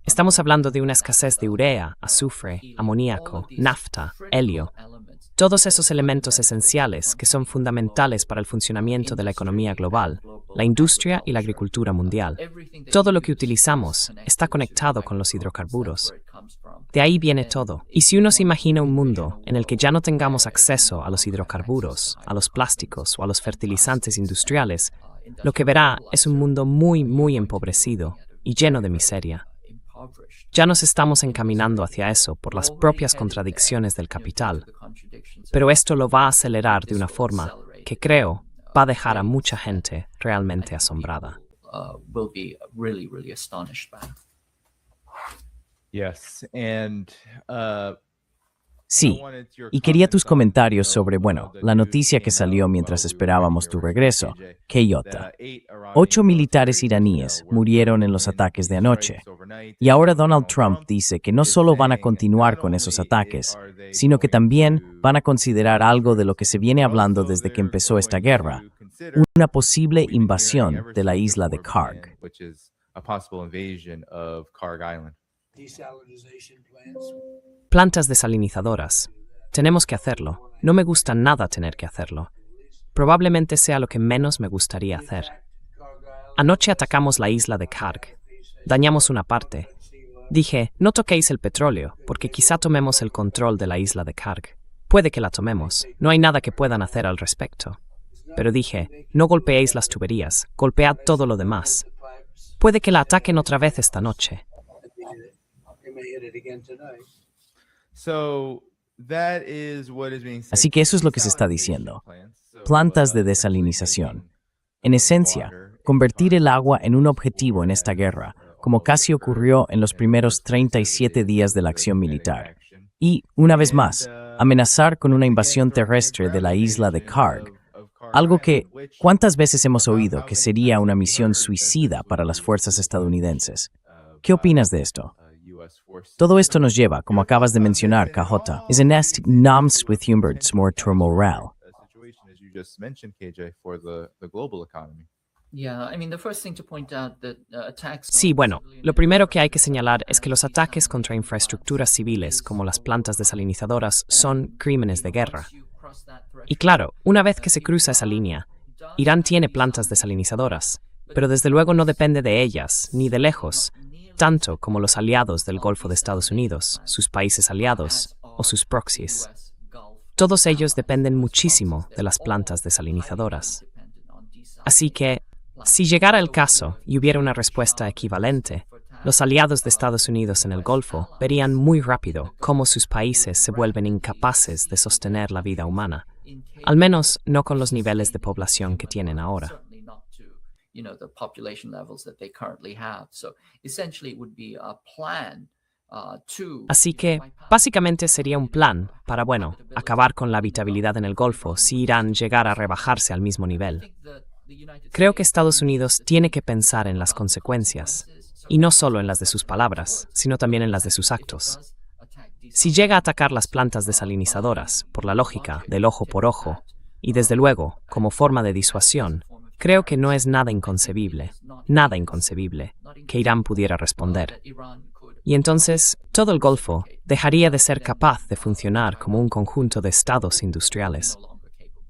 Estamos hablando de una escasez de urea, azufre, amoníaco, nafta, helio. Todos esos elementos esenciales que son fundamentales para el funcionamiento de la economía global, la industria y la agricultura mundial. Todo lo que utilizamos está conectado con los hidrocarburos. De ahí viene todo. Y si uno se imagina un mundo en el que ya no tengamos acceso a los hidrocarburos, a los plásticos o a los fertilizantes industriales, lo que verá es un mundo muy empobrecido y lleno de miseria. Ya nos estamos encaminando hacia eso por las propias contradicciones del capital, pero esto lo va a acelerar de una forma que creo va a dejar a mucha gente realmente asombrada. Yes, and Sí, y quería tus comentarios sobre, la noticia que salió mientras esperábamos tu regreso, Keyota. 8 militares iraníes murieron en los ataques de anoche. Y ahora Donald Trump dice que no solo van a continuar con esos ataques, sino que también van a considerar algo de lo que se viene hablando desde que empezó esta guerra, una posible invasión de la isla de Karg. Plantas desalinizadoras. Tenemos que hacerlo. No me gusta nada tener que hacerlo. Probablemente sea lo que menos me gustaría hacer. Anoche atacamos la isla de Karg. Dañamos una parte. Dije, no toquéis el petróleo, porque quizá tomemos el control de la isla de Karg. Puede que la tomemos. No hay nada que puedan hacer al respecto. Pero dije, no golpeéis las tuberías, golpead todo lo demás. Puede que la ataquen otra vez esta noche. Así que eso es lo que se está diciendo. Plantas de desalinización. En esencia, convertir el agua en un objetivo en esta guerra, como casi ocurrió en los primeros 37 días de la acción militar. Y, una vez más, amenazar con una invasión terrestre de la isla de Karg. Algo que, ¿cuántas veces hemos oído que sería una misión suicida para las fuerzas estadounidenses? ¿Qué opinas de esto? Todo esto nos lleva, como acabas de mencionar, KJ, is a nest noms with Humbert's more moral. Sí, bueno, lo primero que hay que señalar es que los ataques contra infraestructuras civiles, como las plantas desalinizadoras, son crímenes de guerra. Y claro, una vez que se cruza esa línea, Irán tiene plantas desalinizadoras, pero desde luego no depende de ellas, ni de lejos, tanto como los aliados del Golfo de Estados Unidos, sus países aliados o sus proxies. Todos ellos dependen muchísimo de las plantas desalinizadoras. Así que, si llegara el caso y hubiera una respuesta equivalente, los aliados de Estados Unidos en el Golfo verían muy rápido cómo sus países se vuelven incapaces de sostener la vida humana, al menos no con los niveles de población que tienen ahora. Así que, básicamente sería un plan para, bueno, acabar con la habitabilidad en el Golfo si Irán llegara a rebajarse al mismo nivel. Creo que Estados Unidos tiene que pensar en las consecuencias, y no solo en las de sus palabras, sino también en las de sus actos. Si llega a atacar las plantas desalinizadoras, por la lógica del ojo por ojo, y desde luego, como forma de disuasión, creo que no es nada inconcebible, que Irán pudiera responder. Y entonces, todo el Golfo dejaría de ser capaz de funcionar como un conjunto de estados industriales.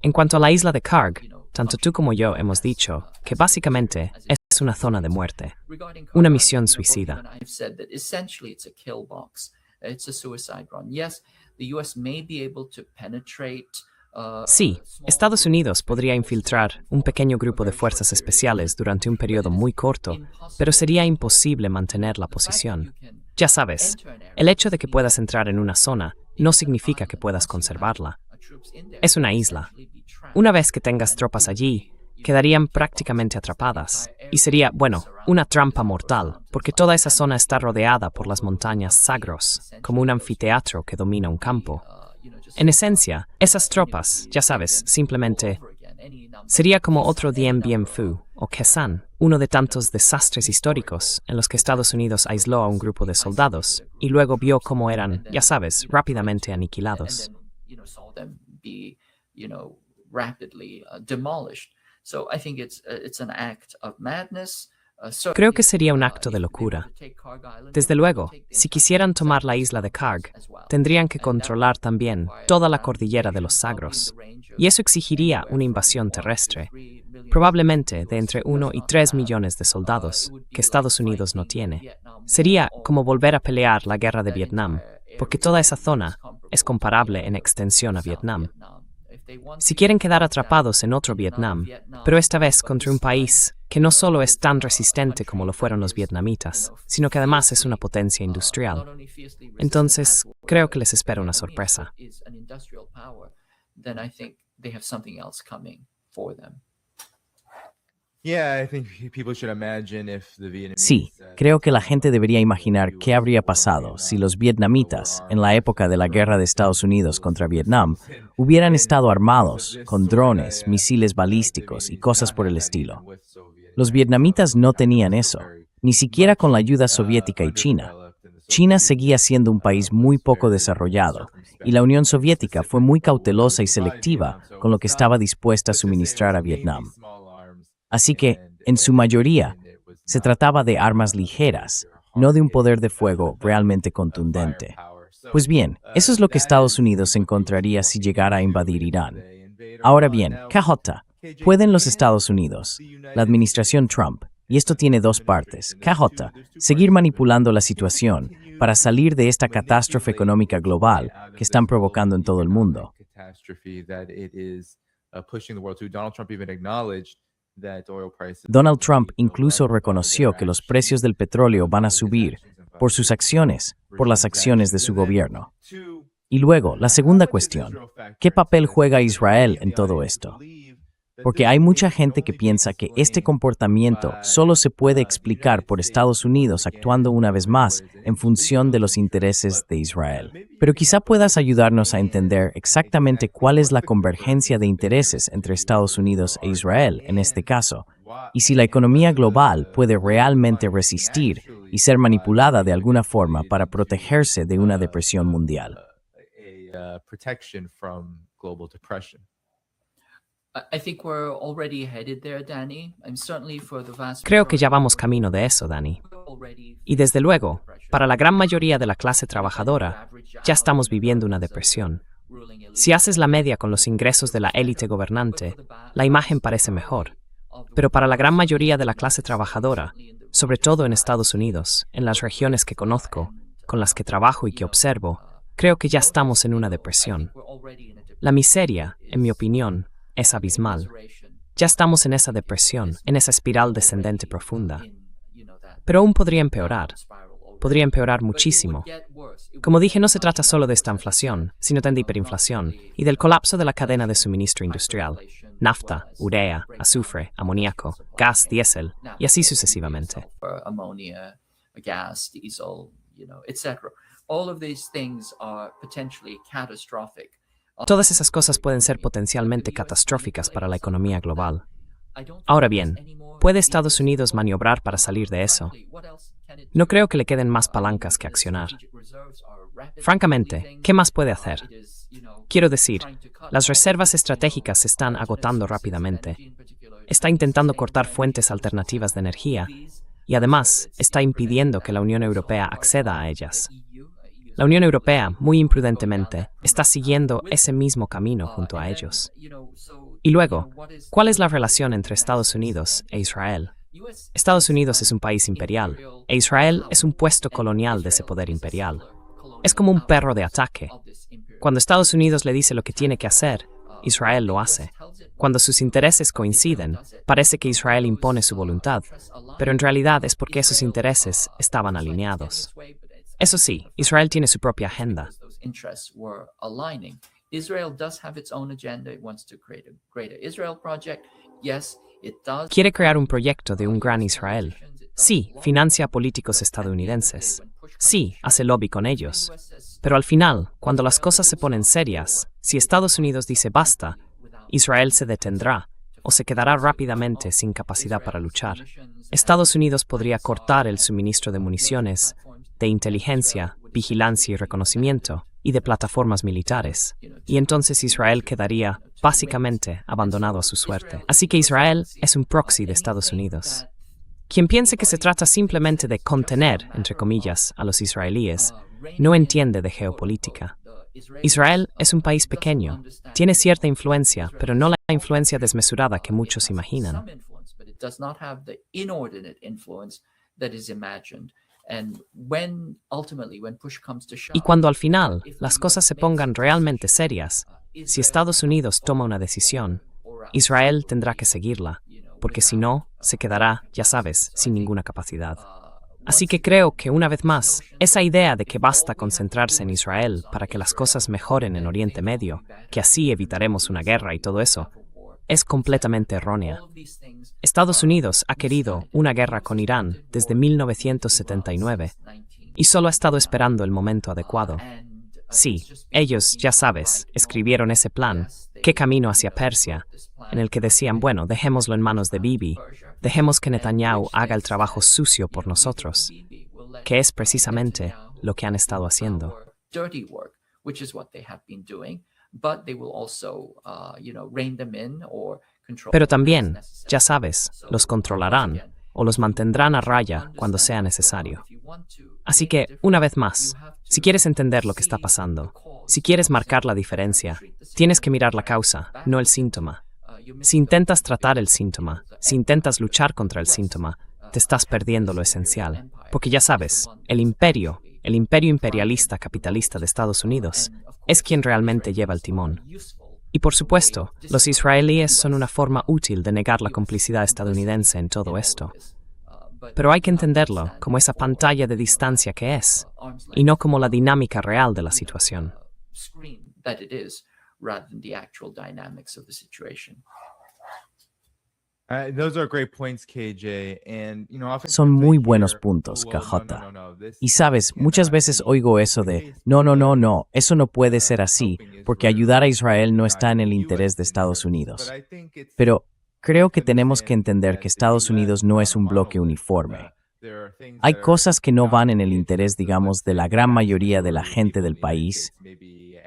En cuanto a la isla de Karg, tanto tú como yo hemos dicho que básicamente es una zona de muerte, una misión suicida. Sí, Estados Unidos podría infiltrar un pequeño grupo de fuerzas especiales durante un periodo muy corto, pero sería imposible mantener la posición. Ya sabes, el hecho de que puedas entrar en una zona no significa que puedas conservarla. Es una isla. Una vez que tengas tropas allí, quedarían prácticamente atrapadas. Y sería, bueno, una trampa mortal, porque toda esa zona está rodeada por las montañas Zagros, como un anfiteatro que domina un campo. En esencia, esas tropas, ya sabes, simplemente sería como otro Dien Bien Phu o Kesan, uno de tantos desastres históricos en los que Estados Unidos aisló a un grupo de soldados y luego vio cómo eran, ya sabes, rápidamente aniquilados. Creo que sería un acto de locura. Desde luego, si quisieran tomar la isla de Karg, tendrían que controlar también toda la cordillera de los Zagros, y eso exigiría una invasión terrestre, probablemente de entre 1 y 3 millones de soldados, que Estados Unidos no tiene. Sería como volver a pelear la guerra de Vietnam, porque toda esa zona es comparable en extensión a Vietnam. Si quieren quedar atrapados en otro Vietnam, pero esta vez contra un país que no solo es tan resistente como lo fueron los vietnamitas, sino que además es una potencia industrial, entonces creo que les espera una sorpresa. Sí, creo que la gente debería imaginar qué habría pasado si los vietnamitas, en la época de la guerra de Estados Unidos contra Vietnam, hubieran estado armados con drones, misiles balísticos y cosas por el estilo. Los vietnamitas no tenían eso, ni siquiera con la ayuda soviética y China. China seguía siendo un país muy poco desarrollado, y la Unión Soviética fue muy cautelosa y selectiva con lo que estaba dispuesta a suministrar a Vietnam. Así que, en su mayoría, se trataba de armas ligeras, no de un poder de fuego realmente contundente. Pues bien, eso es lo que Estados Unidos encontraría si llegara a invadir Irán. Ahora bien, KJ, ¿pueden los Estados Unidos, la administración Trump, y esto tiene dos partes, KJ, seguir manipulando la situación para salir de esta catástrofe económica global que están provocando en todo el mundo? Donald Trump incluso reconoció que los precios del petróleo van a subir por sus acciones, por las acciones de su gobierno. Y luego, la segunda cuestión, ¿qué papel juega Israel en todo esto? Porque hay mucha gente que piensa que este comportamiento solo se puede explicar por Estados Unidos actuando una vez más en función de los intereses de Israel. Pero quizá puedas ayudarnos a entender exactamente cuál es la convergencia de intereses entre Estados Unidos e Israel en este caso, y si la economía global puede realmente resistir y ser manipulada de alguna forma para protegerse de una depresión mundial. Protection from global depression. I think we're already headed there, Danny. I'm certainly for the vast Creo que ya vamos camino de eso, Danny. Y desde luego, para la gran mayoría de la clase trabajadora, ya estamos viviendo una depresión. Si haces la media con los ingresos de la élite gobernante, la imagen parece mejor. Pero para la gran mayoría de la clase trabajadora, sobre todo en Estados Unidos, en las regiones que conozco, con las que trabajo y que observo, creo que ya estamos en una depresión. La miseria, en mi opinión, es abismal. Ya estamos en esa depresión, en esa espiral descendente profunda. Pero aún podría empeorar. Podría empeorar muchísimo. Como dije, no se trata solo de esta inflación, sino también de hiperinflación y del colapso de la cadena de suministro industrial. Nafta, urea, azufre, amoníaco, gas, diésel, y así sucesivamente. ammonia, gas, diesel, etc. All of these things are potentially catastrophic. Todas esas cosas pueden ser potencialmente catastróficas para la economía global. Ahora bien, ¿puede Estados Unidos maniobrar para salir de eso? No creo que le queden más palancas que accionar. Francamente, ¿qué más puede hacer? Quiero decir, las reservas estratégicas se están agotando rápidamente. Está intentando cortar fuentes alternativas de energía y además está impidiendo que la Unión Europea acceda a ellas. La Unión Europea, muy imprudentemente, está siguiendo ese mismo camino junto a ellos. Y luego, ¿cuál es la relación entre Estados Unidos e Israel? Estados Unidos es un país imperial, e Israel es un puesto colonial de ese poder imperial. Es como un perro de ataque. Cuando Estados Unidos le dice lo que tiene que hacer, Israel lo hace. Cuando sus intereses coinciden, parece que Israel impone su voluntad, pero en realidad es porque esos intereses estaban alineados. Eso sí, Israel tiene su propia agenda. Quiere crear un proyecto de un gran Israel. Sí, financia a políticos estadounidenses. Sí, hace lobby con ellos. Pero al final, cuando las cosas se ponen serias, si Estados Unidos dice basta, Israel se detendrá o se quedará rápidamente sin capacidad para luchar. Estados Unidos podría cortar el suministro de municiones, de inteligencia, vigilancia y reconocimiento, y de plataformas militares. Y entonces Israel quedaría, básicamente, abandonado a su suerte. Así que Israel es un proxy de Estados Unidos. Quien piense que se trata simplemente de contener, entre comillas, a los israelíes, no entiende de geopolítica. Israel es un país pequeño, tiene cierta influencia, pero no la influencia desmesurada que muchos imaginan. Y cuando al final las cosas se pongan realmente serias, si Estados Unidos toma una decisión, Israel tendrá que seguirla, porque si no, se quedará, ya sabes, sin ninguna capacidad. Así que creo que, una vez más, esa idea de que basta concentrarse en Israel para que las cosas mejoren en Oriente Medio, que así evitaremos una guerra y todo eso, es completamente errónea. Estados Unidos ha querido una guerra con Irán desde 1979 y solo ha estado esperando el momento adecuado. Sí, ellos, ya sabes, escribieron ese plan, ¿qué camino hacia Persia?, en el que decían, bueno, dejémoslo en manos de Bibi, dejemos que Netanyahu haga el trabajo sucio por nosotros, que es precisamente lo que han estado haciendo. Pero también, ya sabes, los controlarán o los mantendrán a raya cuando sea necesario. Así que, una vez más, si quieres entender lo que está pasando, si quieres marcar la diferencia, tienes que mirar la causa, no el síntoma. Si intentas tratar el síntoma, si intentas luchar contra el síntoma, te estás perdiendo lo esencial. Porque ya sabes, el imperio imperialista capitalista de Estados Unidos, es quien realmente lleva el timón. Y por supuesto, los israelíes son una forma útil de negar la complicidad estadounidense en todo esto. Pero hay que entenderlo como esa pantalla de distancia que es, y no como la dinámica real de la situación. screen that it is, rather than the actual dynamics of the situation. Those are great points, KJ. And, Son muy buenos puntos, KJ. Y sabes, muchas veces oigo eso de, no, eso no puede ser así, porque ayudar a Israel no está en el interés de Estados Unidos. Pero creo que tenemos que entender que Estados Unidos no es un bloque uniforme. Hay cosas que no van en el interés, digamos, de la gran mayoría de la gente del país,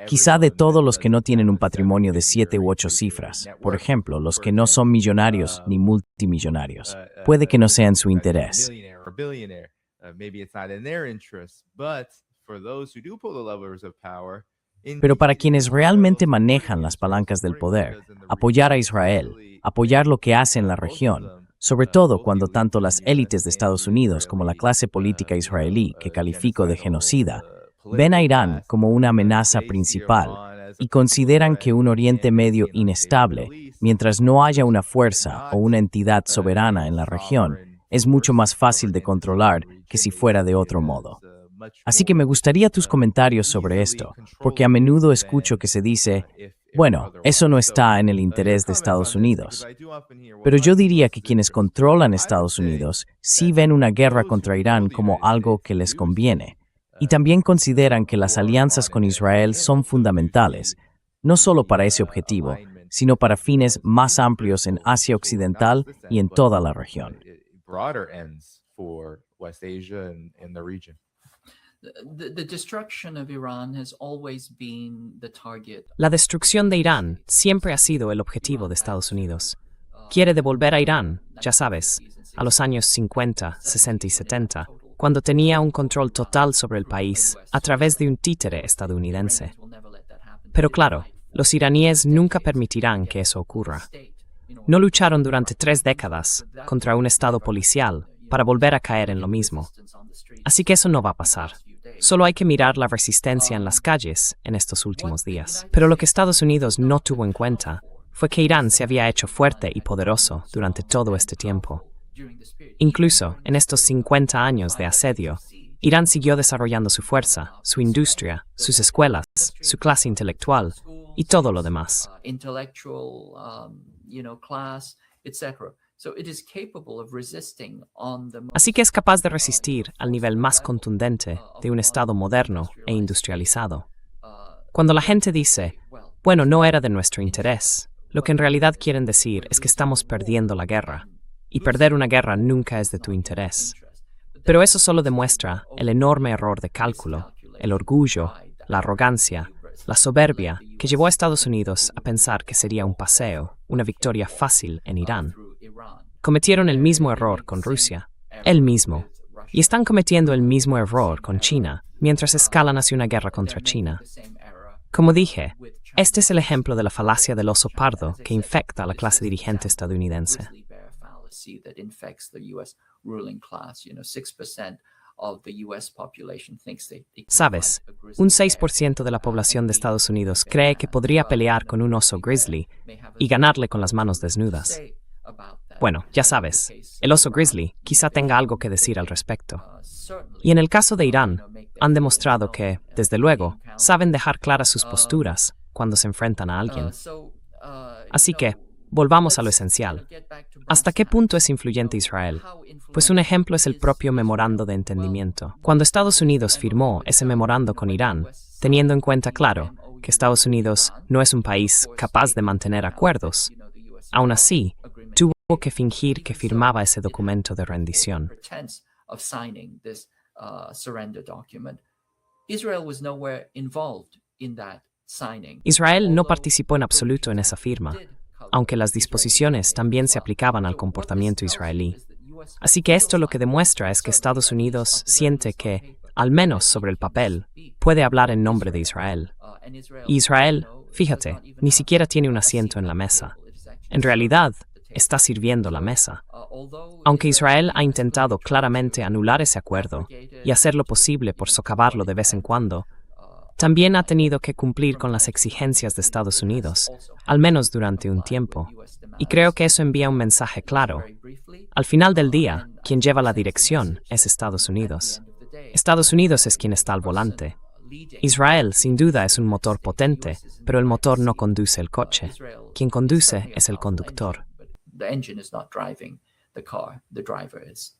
quizá de todos los que no tienen un patrimonio de 7 u 8 cifras. Por ejemplo, los que no son millonarios ni multimillonarios. Puede que no sea en su interés. Pero para quienes realmente manejan las palancas del poder, apoyar a Israel, apoyar lo que hace en la región, sobre todo cuando tanto las élites de Estados Unidos como la clase política israelí, que califico de genocida, ven a Irán como una amenaza principal y consideran que un Oriente Medio inestable, mientras no haya una fuerza o una entidad soberana en la región, es mucho más fácil de controlar que si fuera de otro modo. Así que me gustaría tus comentarios sobre esto, porque a menudo escucho que se dice, bueno, eso no está en el interés de Estados Unidos. Pero yo diría que quienes controlan Estados Unidos sí ven una guerra contra Irán como algo que les conviene. Y también consideran que las alianzas con Israel son fundamentales, no solo para ese objetivo, sino para fines más amplios en Asia Occidental y en toda la región. La destrucción de Irán siempre ha sido el objetivo de Estados Unidos. Quiere devolver a Irán, ya sabes, a los años 50, 60 y 70, cuando tenía un control total sobre el país a través de un títere estadounidense. Pero claro, los iraníes nunca permitirán que eso ocurra. No lucharon durante 3 décadas contra un estado policial para volver a caer en lo mismo. Así que eso no va a pasar. Solo hay que mirar la resistencia en las calles en estos últimos días. Pero lo que Estados Unidos no tuvo en cuenta fue que Irán se había hecho fuerte y poderoso durante todo este tiempo. Incluso en estos 50 años de asedio, Irán siguió desarrollando su fuerza, su industria, sus escuelas, su clase intelectual y todo lo demás. Así que es capaz de resistir al nivel más contundente de un Estado moderno e industrializado. Cuando la gente dice, bueno, no era de nuestro interés, lo que en realidad quieren decir es que estamos perdiendo la guerra, y perder una guerra nunca es de tu interés. Pero eso solo demuestra el enorme error de cálculo, el orgullo, la arrogancia, la soberbia que llevó a Estados Unidos a pensar que sería un paseo, una victoria fácil en Irán. Cometieron el mismo error con Rusia, el mismo, y están cometiendo el mismo error con China, mientras escalan hacia una guerra contra China. Como dije, este es el ejemplo de la falacia del oso pardo que infecta a la clase dirigente estadounidense. Sabes, un 6% de la población de Estados Unidos cree que podría pelear con un oso grizzly y ganarle con las manos desnudas. Bueno, ya sabes, el oso grizzly quizá tenga algo que decir al respecto. Y en el caso de Irán, han demostrado que, desde luego, saben dejar claras sus posturas cuando se enfrentan a alguien. Así que, volvamos a lo esencial. ¿Hasta qué punto es influyente Israel? Pues un ejemplo es el propio memorando de entendimiento. Cuando Estados Unidos firmó ese memorando con Irán, teniendo en cuenta, claro, que Estados Unidos no es un país capaz de mantener acuerdos, aún así, tuvo que fingir que firmaba ese documento de rendición. Israel no participó en absoluto en esa firma, aunque las disposiciones también se aplicaban al comportamiento israelí. Así que esto lo que demuestra es que Estados Unidos siente que, al menos sobre el papel, puede hablar en nombre de Israel. Y Israel, fíjate, ni siquiera tiene un asiento en la mesa. En realidad, está sirviendo la mesa. Aunque Israel ha intentado claramente anular ese acuerdo y hacer lo posible por socavarlo de vez en cuando, también ha tenido que cumplir con las exigencias de Estados Unidos, al menos durante un tiempo. Y creo que eso envía un mensaje claro. Al final del día, quien lleva la dirección es Estados Unidos. Estados Unidos es quien está al volante. Israel, sin duda, es un motor potente, pero el motor no conduce el coche. Quien conduce es el conductor. The engine is not driving the car, the driver is.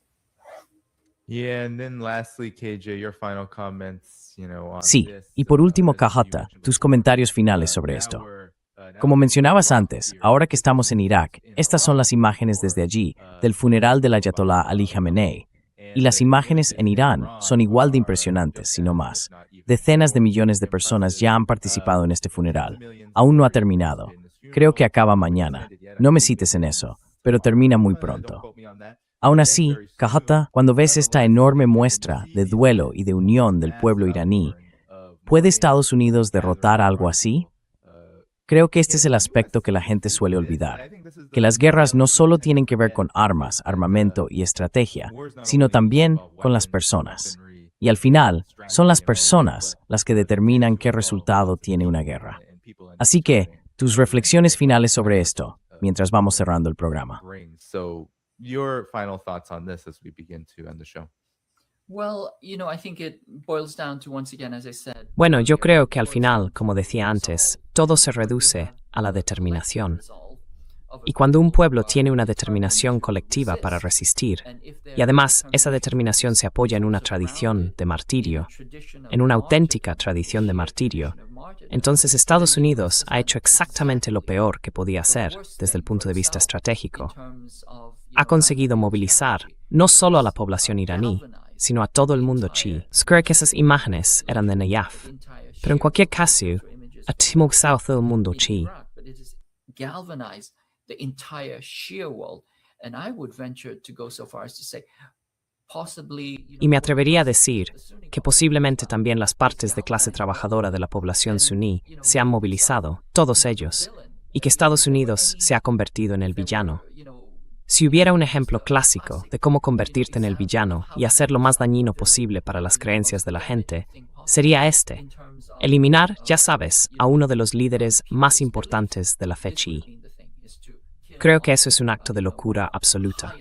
Yeah, and then lastly, KJ, your final comments, on Sí, this, y por último, as you Cajata, mentioned tus before. comentarios finales sobre Now esto. we're, Como mencionabas antes, ahora que estamos en Irak, estas son las imágenes desde allí, del funeral del Ayatollah Ali Khamenei. Y las imágenes en Irán son igual de impresionantes, si no más. Decenas de millones de personas ya han participado en este funeral. Aún no ha terminado. Creo que acaba mañana. No me cites en eso, pero termina muy pronto. Aún así, Cajata, cuando ves esta enorme muestra de duelo y de unión del pueblo iraní, ¿puede Estados Unidos derrotar algo así? Creo que este es el aspecto que la gente suele olvidar, que las guerras no solo tienen que ver con armas, armamento y estrategia, sino también con las personas. Y al final, son las personas las que determinan qué resultado tiene una guerra. Así que, tus reflexiones finales sobre esto, mientras vamos cerrando el programa. So, your final thoughts on this as we begin to end the show. Well, I think it boils down to, once again, as I said. Bueno, yo creo que al final, como decía antes, todo se reduce a la determinación. Y cuando un pueblo tiene una determinación colectiva para resistir, y además esa determinación se apoya en una tradición de martirio, en una auténtica tradición de martirio, entonces Estados Unidos ha hecho exactamente lo peor que podía hacer desde el punto de vista estratégico. Ha conseguido movilizar no solo a la población iraní, sino a todo el mundo chií. Creo que esas imágenes eran de Nayaf, pero en cualquier caso, ha movilizado todo el mundo chií. Galvanized the entire Shia world, and I would venture to go so far as to say, possibly. Y me atrevería a decir que posiblemente también las partes de clase trabajadora de la población suní se han movilizado, todos ellos, y que Estados Unidos se ha convertido en el villano. Si hubiera un ejemplo clásico de cómo convertirte en el villano y hacer lo más dañino posible para las creencias de la gente, sería este: eliminar, ya sabes, a uno de los líderes más importantes de la fe chií. Creo que eso es un acto de locura absoluta,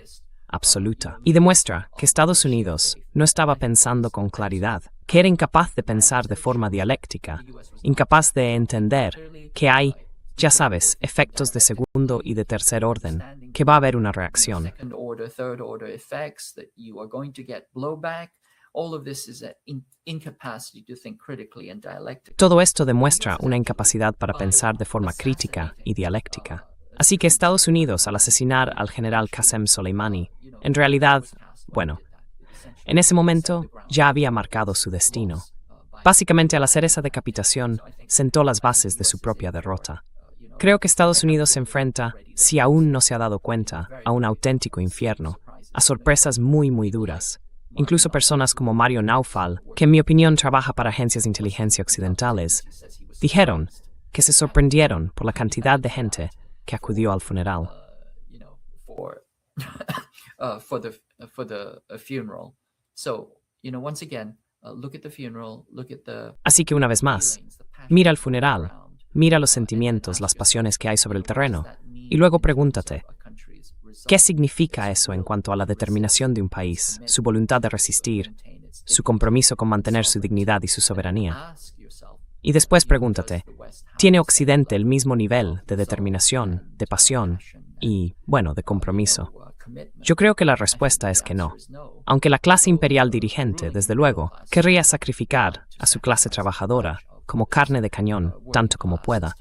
y demuestra que Estados Unidos no estaba pensando con claridad, que era incapaz de pensar de forma dialéctica, incapaz de entender que hay, ya sabes, efectos de segundo y de tercer orden, que va a haber una reacción. Second order, third order effects, that you are going to get blowback. All of this is an incapacity to think critically and dialectically. Todo esto demuestra una incapacidad para pensar de forma crítica y dialéctica. Así que Estados Unidos, al asesinar al general Qasem Soleimani, en realidad, bueno, en ese momento ya había marcado su destino. Básicamente, al hacer esa decapitación, sentó las bases de su propia derrota. Creo que Estados Unidos se enfrenta, si aún no se ha dado cuenta, a un auténtico infierno, a sorpresas muy, muy duras. Incluso personas como Mario Naufal, que en mi opinión trabaja para agencias de inteligencia occidentales, dijeron que se sorprendieron por la cantidad de gente que acudió al funeral. For the funeral. So, once again, look at the funeral, look at the. Así que una vez más, mira el funeral, mira los sentimientos, las pasiones que hay sobre el terreno, y luego pregúntate, ¿qué significa eso en cuanto a la determinación de un país, su voluntad de resistir, su compromiso con mantener su dignidad y su soberanía? Y después pregúntate, ¿tiene Occidente el mismo nivel de determinación, de pasión y, bueno, de compromiso? Yo creo que la respuesta es que no. Aunque la clase imperial dirigente, desde luego, querría sacrificar a su clase trabajadora como carne de cañón, tanto como pueda.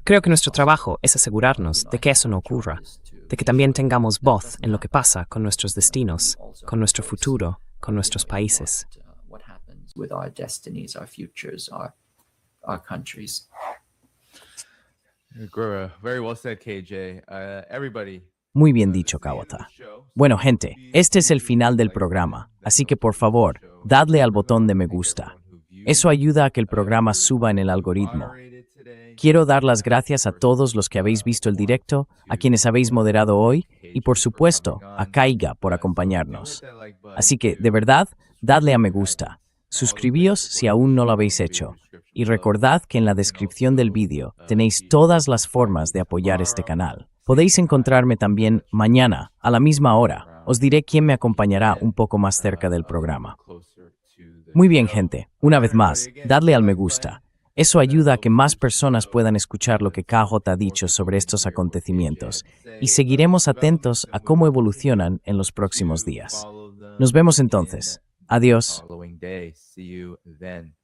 Creo que nuestro trabajo es asegurarnos de que eso no ocurra, de que también tengamos voz en lo que pasa con nuestros destinos, con nuestro futuro, con nuestros países. With our destinies, our futures, our countries. Very well said, KJ. Everybody. Muy bien dicho, Kawata. Bueno, gente, este es el final del programa, así que por favor, dadle al botón de me gusta. Eso ayuda a que el programa suba en el algoritmo. Quiero dar las gracias a todos los que habéis visto el directo, a quienes habéis moderado hoy, y por supuesto, a Kaiga por acompañarnos. Así que, de verdad, dadle a me gusta. Suscribíos si aún no lo habéis hecho. Y recordad que en la descripción del vídeo tenéis todas las formas de apoyar este canal. Podéis encontrarme también mañana, a la misma hora. Os diré quién me acompañará un poco más cerca del programa. Muy bien, gente. Una vez más, dadle al me gusta. Eso ayuda a que más personas puedan escuchar lo que KJ ha dicho sobre estos acontecimientos y seguiremos atentos a cómo evolucionan en los próximos días. Nos vemos entonces. Adiós. Following day. See you then.